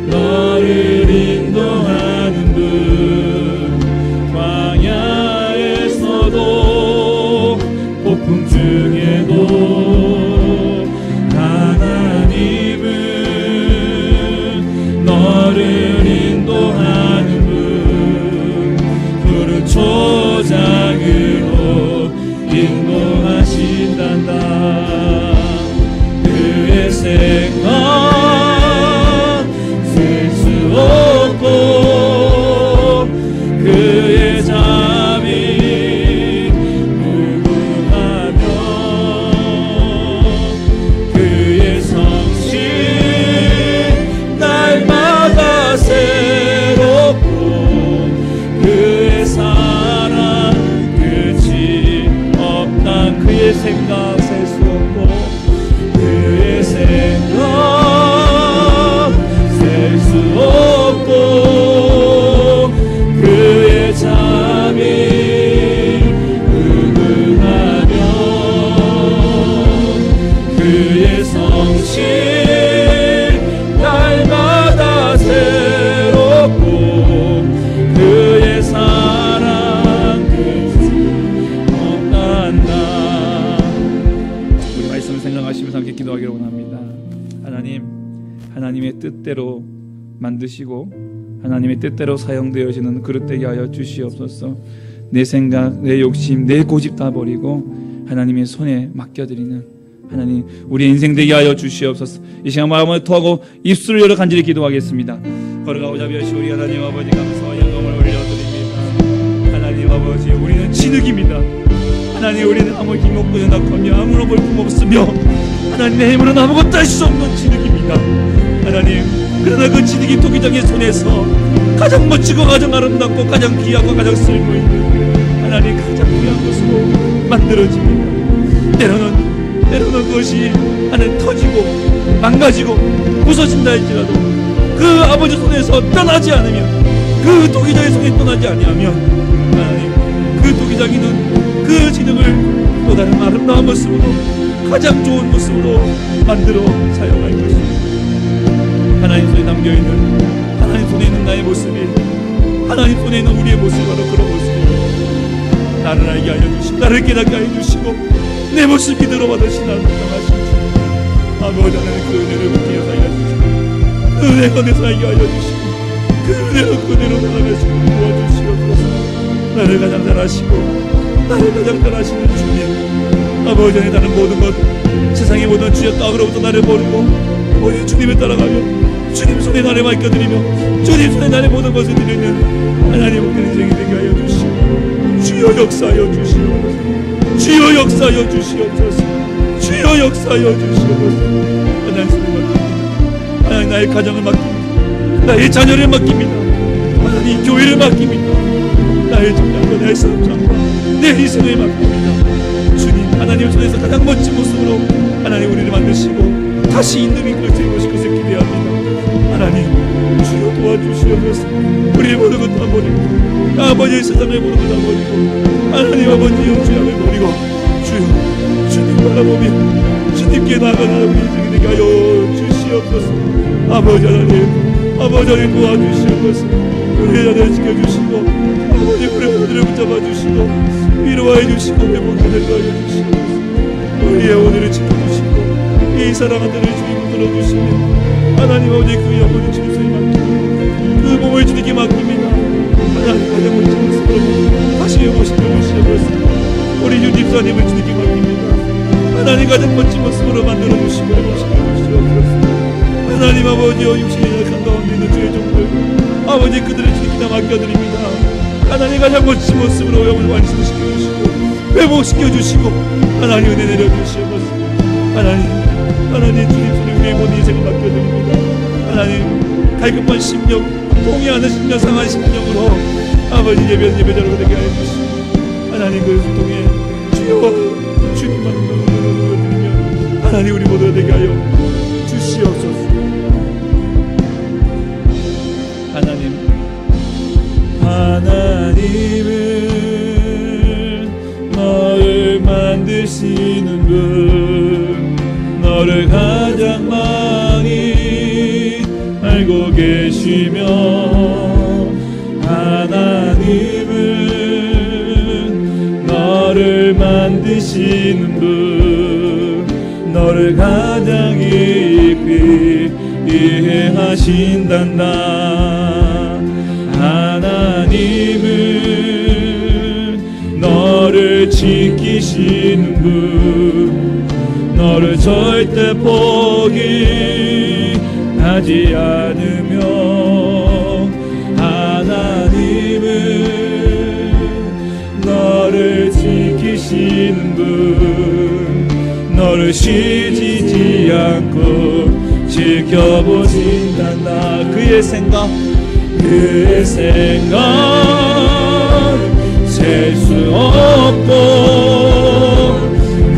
너를 인도하는 분, 광야에서도 폭풍 중에도 하나님은 너를 인도하는 분, 푸른 초장으로 인도하신다. 뜻대로 만드시고 하나님의 뜻대로 사용되어지는 그릇 되게 하여 주시옵소서. 내 생각, 내 욕심, 내 고집 다 버리고 하나님의 손에 맡겨드리는 하나님 우리 인생 되게 하여 주시옵소서. 이 시간 마음을 토하고 입술을 열어 간절히 기도하겠습니다. 걸어가고자 하시 우리 하나님 아버지 감사와 영광을 올려드립니다. 하나님 아버지 우리는 진흙입니다. 하나님 우리는 아무 힘없고 연약하며 아무런 볼품 없으며 하나님 내 힘으로는 아무것도 할 수 없는 진흙입니다. 하나님 그러나 그 진흙이 토기장의 손에서 가장 멋지고 가장 아름답고 가장 귀하고 가장 쓸모있는 하나님 가장 귀한 것으로 만들어집니다. 때로는 그것이 하나님 터지고 망가지고 부서진다 할지라도 그 아버지 손에서 떠나지 않으면 그 토기장의 손에 떠나지 아니하면 하나님 그 토기장이는 그 진흙을 또 다른 아름다운 모습으로 가장 좋은 모습으로 만들어 사용할 것입니다. 하나님 손에 담겨있는 하나님 손에 있는 나의 모습이 하나님 손에 있는 우리의 모습이 바로 그런 모습입니다. 나를 알게 하여 주시고 나를 깨닫게 하여 주시고 내 모습 그대로 받으시 나를 사랑하시고 아버지 하나님 그 은혜를 받게 하여 주시고 그 은혜 건네 살게 하여 주시고 그 은혜로 그대로 살아가시고 도와주시옵소서. 나를 가장 잘하시고 나를 가장 잘하시는 주님 아버지 하나님 나는 모든 것 세상의 모든 주여 떡으로부터 나를 버리고 오직 주님을 따라가며 주님 손에 나를 맡겨드리며 주님 손에 나의 모든 것을 드리는 하나님 복된 인생이 되게 하여 주시고 주여 역사하여 주시옵소서. 주여 역사하여 주시옵소서. 주여 역사하여 주시옵소서. 하나님 손에 맡깁니다. 하나님 나의 가정을 맡깁니다. 나의 자녀를 맡깁니다. 하나님 교회를 맡깁니다. 나의 정량과 나의 사업장과 내 희생을 맡깁니다. 주님 하나님 손에서 가장 멋진 모습으로 하나님 우리를 만드시고 다시 인도민 그릇 세우실 것을 기대합니다. 하나님 주여 도와주시옵소서. 우리의 모든 것 다 버리고 아버지의 세상의 모든 것 다 버리고 하나님 아버지의 주양을 버리고 주여 주님 바라보며 주님께 나아가는 우리 인생이 되게 하여 주시옵소서. 아버지 하나님 도와주시옵소서. 우리의 자녀를 지켜주시고 아버지 우리의 아들을 붙잡아 주시고 위로하여 주시고 회복하게 하여 주시옵소서. 우리의 오늘을 지켜주시고 이 사랑하는 자를 주님 들어주시며 하나님 아버지 그 영혼이 주님 손에 맡깁니다. 그 몸을 주님께 맡깁니다. 하나님 가장 멋진 모습으로 다시 회복시켜 주시옵소서. 우리 주 집사님을 주님께 맡깁니다. 하나님 가장 멋진 모습으로 만들어 주시고 회복시켜 주시옵소서. 하나님 아버지여 육신의 약한 가운데 있는 주의 종들 아버지 그들을 주님께 맡겨드립니다. 하나님 가장 멋진 모습으로 영혼을 완성시켜 주시고 회복시켜 주시고 하나님 은혜 내려 주시옵소서. 하나님 주님 손에 우리의 모든 인생을 맡겨드립니다. 하나님 갈급한 심령 통해하는 심령 상한 심령으로 아버지 예배자로 되게 하여 주시고 하나님 그것을 통해 주여 주님만 올려드리며 하나님 우리 모두가 되게 하여 주시옵소서. 하나님은 너를 만드시는 분 너를 가장 많이 알고 계시며 하나님은 너를 만드시는 분 너를 가장 깊이 이해하신단다. 하나님은 너를 지키시는 분 너를 절대 포기하지 않으며 하나님은 너를 지키시는 분 너를 쉬지 않고 지켜보신단다. 그의 생각 셀 수 없고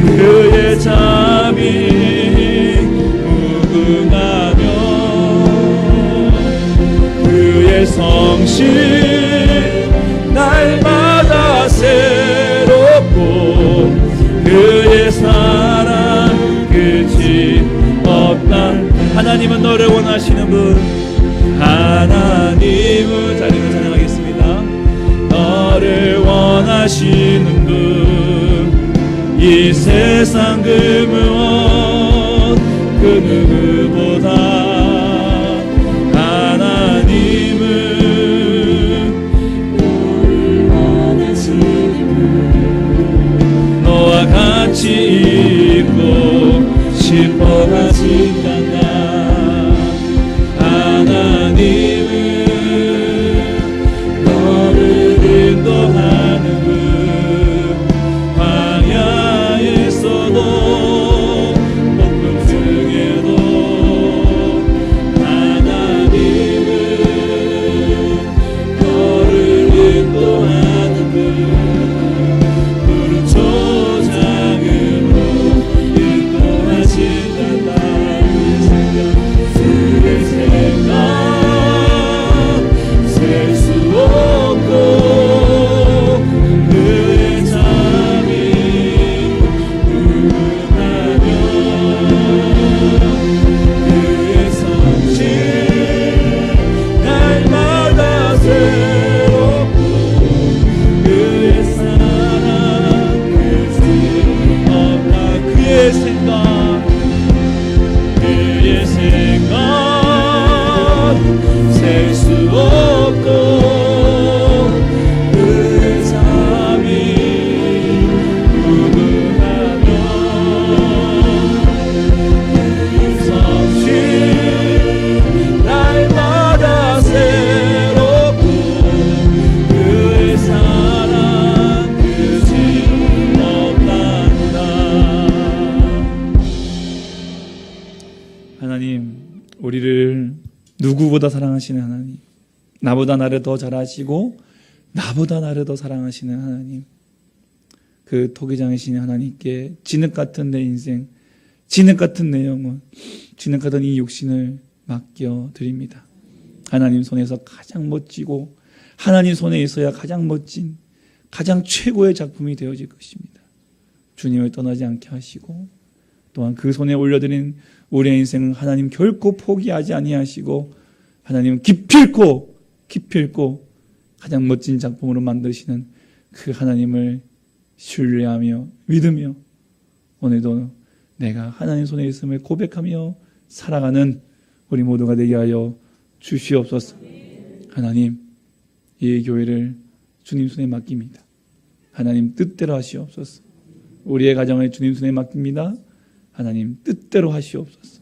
그의 잠이 무궁하며 그의 성실 날마다 새롭고 그의 사랑 끝이 없다. 하나님은 너를 원하시는 분 하나님은 자리를 찬양하겠습니다. 너를 원하시는 분 이 세상 그 무엇 그 누구보다 나보다 사랑하시는 하나님, 나보다 나를 더 잘 아시고 나보다 나를 더 사랑하시는 하나님, 그 토기장이신 하나님께 진흙 같은 내 인생, 진흙 같은 내 영혼, 진흙 같은 이 육신을 맡겨드립니다. 하나님 손에서 가장 멋지고 하나님 손에 있어야 가장 멋진, 가장 최고의 작품이 되어질 것입니다. 주님을 떠나지 않게 하시고 또한 그 손에 올려드린 우리의 인생은 하나님 결코 포기하지 아니하시고 하나님 기필코 가장 멋진 작품으로 만드시는 그 하나님을 신뢰하며 믿으며 오늘도 내가 하나님 손에 있음을 고백하며 살아가는 우리 모두가 되게 하여 주시옵소서. 하나님, 이 교회를 주님 손에 맡깁니다. 하나님 뜻대로 하시옵소서. 우리의 가정을 주님 손에 맡깁니다. 하나님 뜻대로 하시옵소서.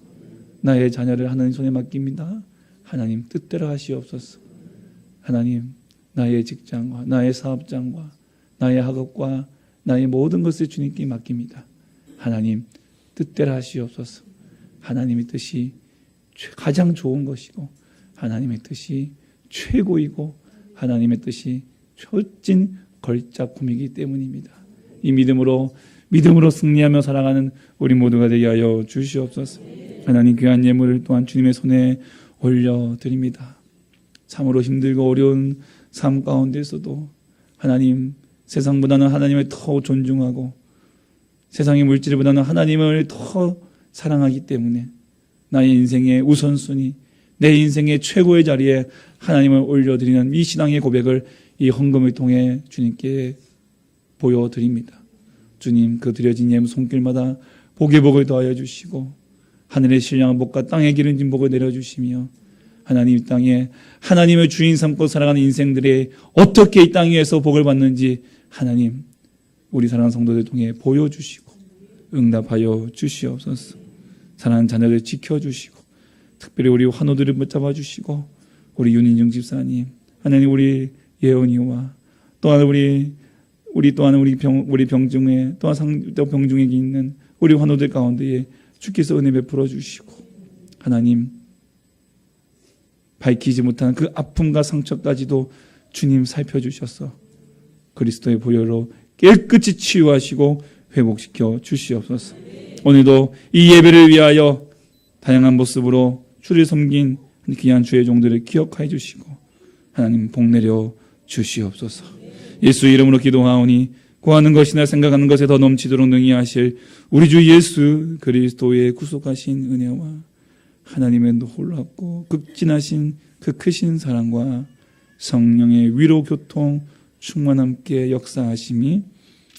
나의 자녀를 하나님 손에 맡깁니다. 하나님 뜻대로 하시옵소서. 하나님, 나의 직장과 나의 사업장과 나의 학업과 나의 모든 것을 주님께 맡깁니다. 하나님 뜻대로 하시옵소서. 하나님의 뜻이 가장 좋은 것이고 하나님의 뜻이 최고이고 하나님의 뜻이 철진 걸작품이기 때문입니다. 이 믿음으로 승리하며 살아가는 우리 모두가 되게 하여 주시옵소서. 하나님 귀한 예물을 또한 주님의 손에 올려드립니다. 참으로 힘들고 어려운 삶 가운데서도 하나님, 세상보다는 하나님을 더 존중하고 세상의 물질보다는 하나님을 더 사랑하기 때문에 나의 인생의 우선순위, 내 인생의 최고의 자리에 하나님을 올려드리는 이 신앙의 고백을 이 헌금을 통해 주님께 보여드립니다. 주님, 그 드려진 예물 손길마다 복의 복을 더하여 주시고 하늘의 신령한 복과 땅에 기름진 복을 내려주시며 하나님 이 땅에 하나님을 주인 삼고 살아가는 인생들이 어떻게 이 땅 위에서 복을 받는지 하나님 우리 사랑하는 성도들 통해 보여주시고 응답하여 주시옵소서. 사랑하는 자녀들 지켜주시고 특별히 우리 환우들을 붙잡아 주시고 우리 윤인중 집사님, 하나님 우리 예언이와 또한 우리 병중에 또한 병중에 있는 우리 환우들 가운데에 주께서 은혜 베풀어 주시고 하나님 밝히지 못한 그 아픔과 상처까지도 주님 살펴주셔서 그리스도의 보혈로 깨끗이 치유하시고 회복시켜 주시옵소서. 오늘도 이 예배를 위하여 다양한 모습으로 주를 섬긴 귀한 주의 종들을 기억하여 주시고 하나님 복내려 주시옵소서. 예수 이름으로 기도하오니 구하는 것이나 생각하는 것에 더 넘치도록 능히 하실 우리 주 예수 그리스도의 구속하신 은혜와 하나님의 놀랍고 극진하신 그 크신 사랑과 성령의 위로 교통 충만 함께 역사하심이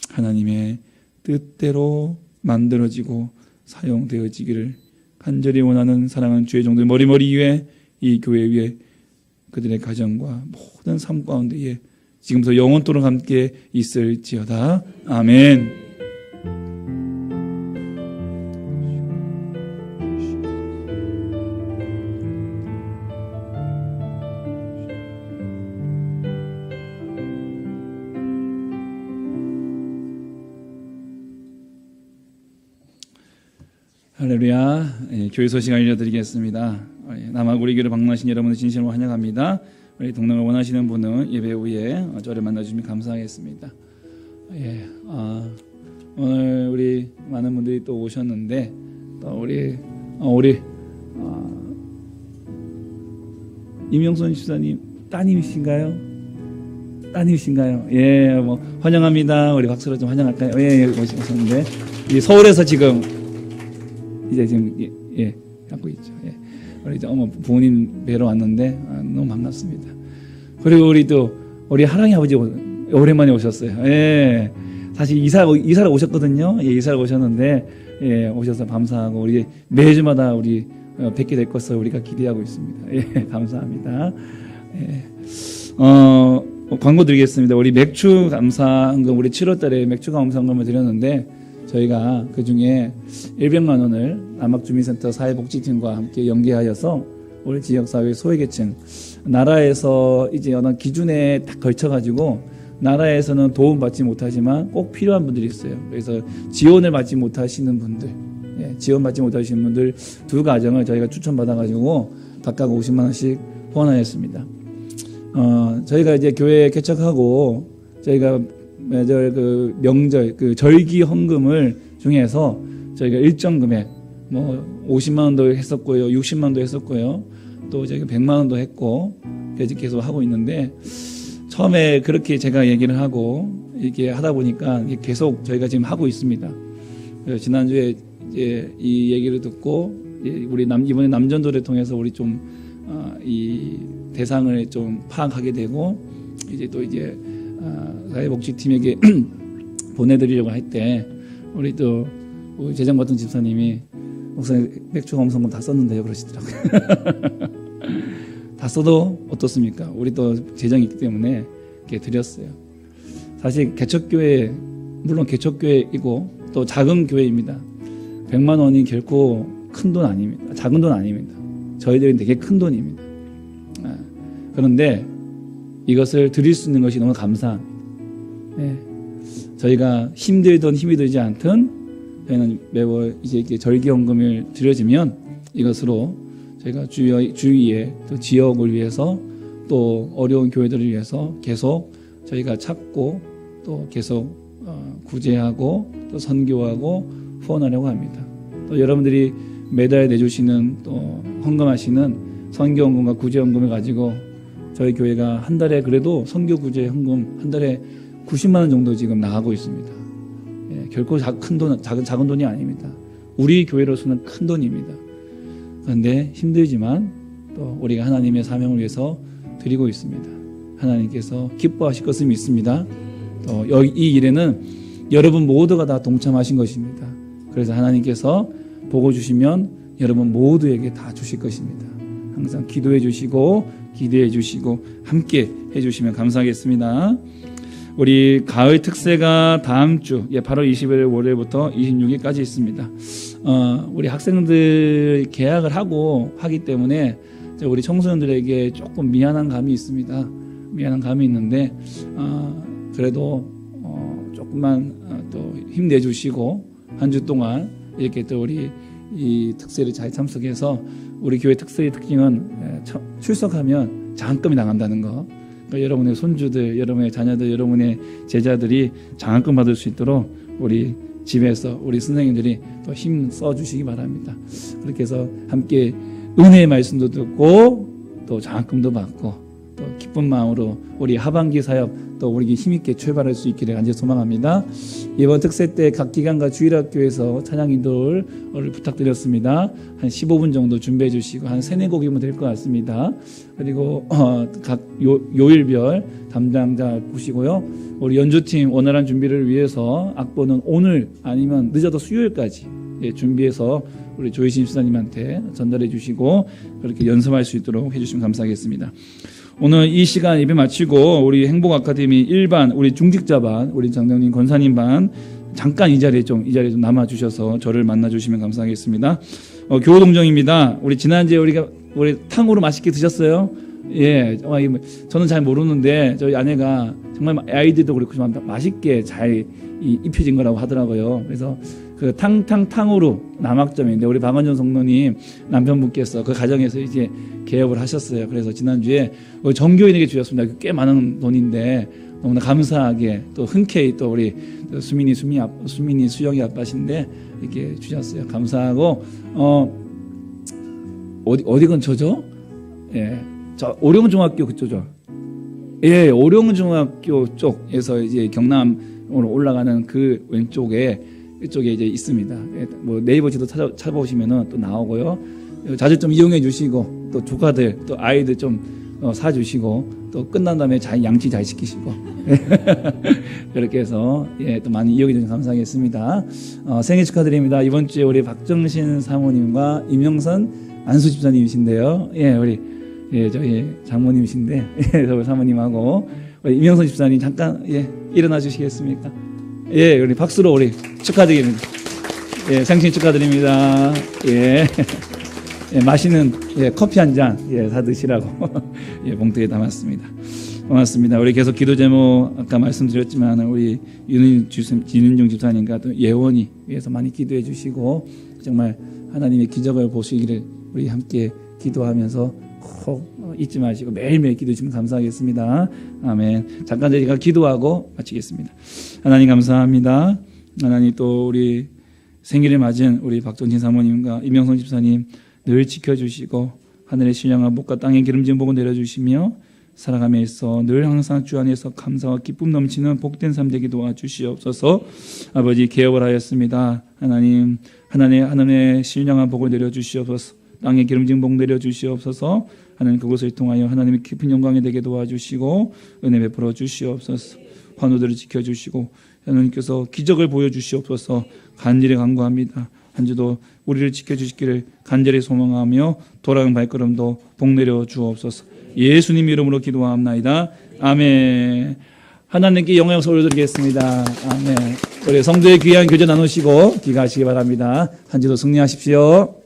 하나님의 뜻대로 만들어지고 사용되어지기를 간절히 원하는 사랑하는 주의 종들 머리머리 위에 이 교회 위에 그들의 가정과 모든 삶 가운데에 지금부터 영원토록 함께 있을지어다. 아멘. 할렐루야. 교회 소식 알려드리겠습니다. 남아구리 교회를 방문하신 여러분을 진심으로 환영합니다. 우리 동행을 원하시는 분은 예배 후에 저를 만나주시면 감사하겠습니다. 오늘 우리 많은 분들이 또 오셨는데 또 우리 임영선 집사님 따님이신가요? 예, 환영합니다. 우리 박수로 좀 환영할까요? 예, 오셨는데 서울에서 지금 하고 있죠. 예. 우리 어머 부모님 뵈러 왔는데 너무 반갑습니다. 그리고 우리 하랑이 아버지 오랜만에 오셨어요. 예. 사실 이사를 오셨거든요. 예, 이사를 오셨는데 예, 오셔서 감사하고 우리 매주마다 우리 뵙게 될 것을 우리가 기대하고 있습니다. 예, 감사합니다. 예. 광고 드리겠습니다. 우리 맥주 감사한금 우리 7월달에 맥주 감사한금을 드렸는데 저희가 그 중에 100만 원을 남학주민센터 사회복지팀과 함께 연계하여서 우리 지역사회 소외계층 나라에서 이제 어떤 기준에 딱 걸쳐가지고 나라에서는 도움받지 못하지만 꼭 필요한 분들이 있어요. 그래서 지원을 받지 못하시는 분들, 지원받지 못하시는 분들 두 가정을 저희가 추천받아가지고 각각 50만 원씩 후원하였습니다. 저희가 이제 교회 개척하고 저희가 매절 그 명절 그 절기 헌금을 중에서 저희가 일정 금액 뭐 50만 원도 했었고요, 60만 원도 했었고요, 또 저희가 100만 원도 했고 계속 하고 있는데 처음에 그렇게 제가 얘기를 하고 이렇게 하다 보니까 계속 저희가 지금 하고 있습니다. 지난주에 이제 이 얘기를 듣고 우리 이번에 남전도를 통해서 우리 좀 이 대상을 좀 파악하게 되고 이제 또 이제 사회복지팀에게 보내드리려고 할 때 우리 또 재정 같은 집사님이 목사님 맥주 검성금 다 썼는데요 그러시더라고요. 다 써도 어떻습니까? 우리 또 재정이 있기 때문에 이렇게 드렸어요. 사실 개척교회 물론 개척교회이고 또 작은 교회입니다. 100만 원이 결코 큰 돈 아닙니다. 작은 돈 아닙니다. 저희들은 되게 큰 돈입니다. 그런데 이것을 드릴 수 있는 것이 너무 감사합니다. 네. 저희가 힘들든 힘이 들지 않든 저희는 매월 이제 이렇게 절기헌금을 드려지면 이것으로 저희가 주위에 또 지역을 위해서 또 어려운 교회들을 위해서 계속 저희가 찾고 또 계속 구제하고 또 선교하고 후원하려고 합니다. 또 여러분들이 매달 내주시는 또 헌금하시는 선교헌금과 구제헌금을 가지고 저희 교회가 한 달에 그래도 선교 구제 헌금 한 달에 90만 원 정도 지금 나가고 있습니다. 예, 결코 작은 돈이 아닙니다. 우리 교회로서는 큰 돈입니다. 그런데 힘들지만 또 우리가 하나님의 사명을 위해서 드리고 있습니다. 하나님께서 기뻐하실 것을 믿습니다. 또 이 일에는 여러분 모두가 다 동참하신 것입니다. 그래서 하나님께서 보고 주시면 여러분 모두에게 다 주실 것입니다. 항상 기도해 주시고 기대해 주시고 함께 해 주시면 감사하겠습니다. 우리 가을 특세가 다음 주 8월 20일 월요일부터 26일까지 있습니다. 우리 학생들 개학을 하기 때문에 우리 청소년들에게 조금 미안한 감이 있습니다. 미안한 감이 있는데 그래도 조금만 또 힘내주시고 한 주 동안 이렇게 또 우리 이 특세를 잘 참석해서 우리 교회 특세의 특징은 출석하면 장학금이 나간다는 거. 그러니까 여러분의 손주들, 여러분의 자녀들, 여러분의 제자들이 장학금 받을 수 있도록 우리 집에서 우리 선생님들이 또 힘 써주시기 바랍니다. 그렇게 해서 함께 은혜의 말씀도 듣고 또 장학금도 받고 또 기쁜 마음으로 우리 하반기 사역 또 우리 힘있게 출발할 수 있기를 간절히 소망합니다. 이번 특세 때 각 기관과 주일학교에서 찬양 인도를 부탁드렸습니다. 한 15분 정도 준비해 주시고 한 3-4곡이면 될 것 같습니다. 그리고 각 요일별 담당자 보시고요. 우리 연주팀 원활한 준비를 위해서 악보는 오늘 아니면 늦어도 수요일까지 준비해서 우리 조희신 집사님한테 전달해 주시고 그렇게 연습할 수 있도록 해주시면 감사하겠습니다. 오늘 이 시간 예배 마치고 우리 행복 아카데미 1반 우리 중직자반 우리 장정님 권사님 반 잠깐 이 자리에 좀 남아 주셔서 저를 만나 주시면 감사하겠습니다. 교우동정입니다. 우리 지난주에 우리 탕후루 맛있게 드셨어요? 예, 저는 잘 모르는데 저희 아내가 정말 아이들도 그렇고 좀 맛있게 잘 입혀진 거라고 하더라고요. 그래서 그 탕후루 남학점인데 우리 박원준 성도님 남편분께서 그 가정에서 이제 개업을 하셨어요. 그래서 지난주에 전교인에게 주셨습니다. 꽤 많은 돈인데 너무나 감사하게 또 흔쾌히 또 우리 수민이 수영이 아빠신데 이렇게 주셨어요. 감사하고 어디 근처죠? 예, 저 오령중학교 그쪽죠. 예, 오령중학교 쪽에서 이제 경남으로 올라가는 그 왼쪽에 이쪽에 이제 있습니다. 뭐 네이버 지도 찾아보시면은 또 나오고요. 자주 좀 이용해 주시고 또 조카들 또 아이들 좀 사주시고 또 끝난 다음에 양치 잘 시키시고 그렇게 해서 또 많이 이용해 주셔서 감사하겠습니다. 생일 축하드립니다. 이번 주에 우리 박정신 사모님과 임영선 안수 집사님이신데요. 우리 저희 장모님이신데 저희 사모님하고 우리 임영선 집사님 잠깐 일어나 주시겠습니까? 우리 박수로 우리 축하드립니다. 생신 축하드립니다. 맛있는 커피 한 잔 사드시라고 봉투에 담았습니다. 고맙습니다. 우리 계속 기도 제목 아까 말씀드렸지만 우리 윤은중 집사님과 또 예원이 위해서 많이 기도해 주시고 정말 하나님의 기적을 보시기를 우리 함께 기도하면서 꼭 잊지 마시고 매일매일 기도 주시면 감사하겠습니다. 아멘. 잠깐 저희가 기도하고 마치겠습니다. 하나님 감사합니다. 하나님 또 우리 생일을 맞은 우리 박정진 사모님과 이명성 집사님 늘 지켜주시고 하늘의 신령한 복과 땅의 기름진 복을 내려주시며 살아가면서 늘 항상 주 안에서 감사와 기쁨 넘치는 복된 삶 되게 도와주시옵소서. 아버지 개업을 하였습니다. 하나님 하나님의 신령한 복을 내려주시옵소서. 땅의 기름진 복 내려주시옵소서. 하나님 그것을 통하여 하나님의 깊은 영광이 되게 도와주시고 은혜 베풀어 주시옵소서. 환우들을 지켜주시고 하나님께서 기적을 보여주시옵소서. 간절히 간구합니다. 한 주도 우리를 지켜주시기를 간절히 소망하며 돌아가는 발걸음도 복 내려 주옵소서. 예수님 이름으로 기도합나이다. 아멘. 하나님께 영광을 올려드리겠습니다. 아멘. 우리 성도의 귀한 교제 나누시고 귀가하시기 바랍니다. 한 주도 승리하십시오.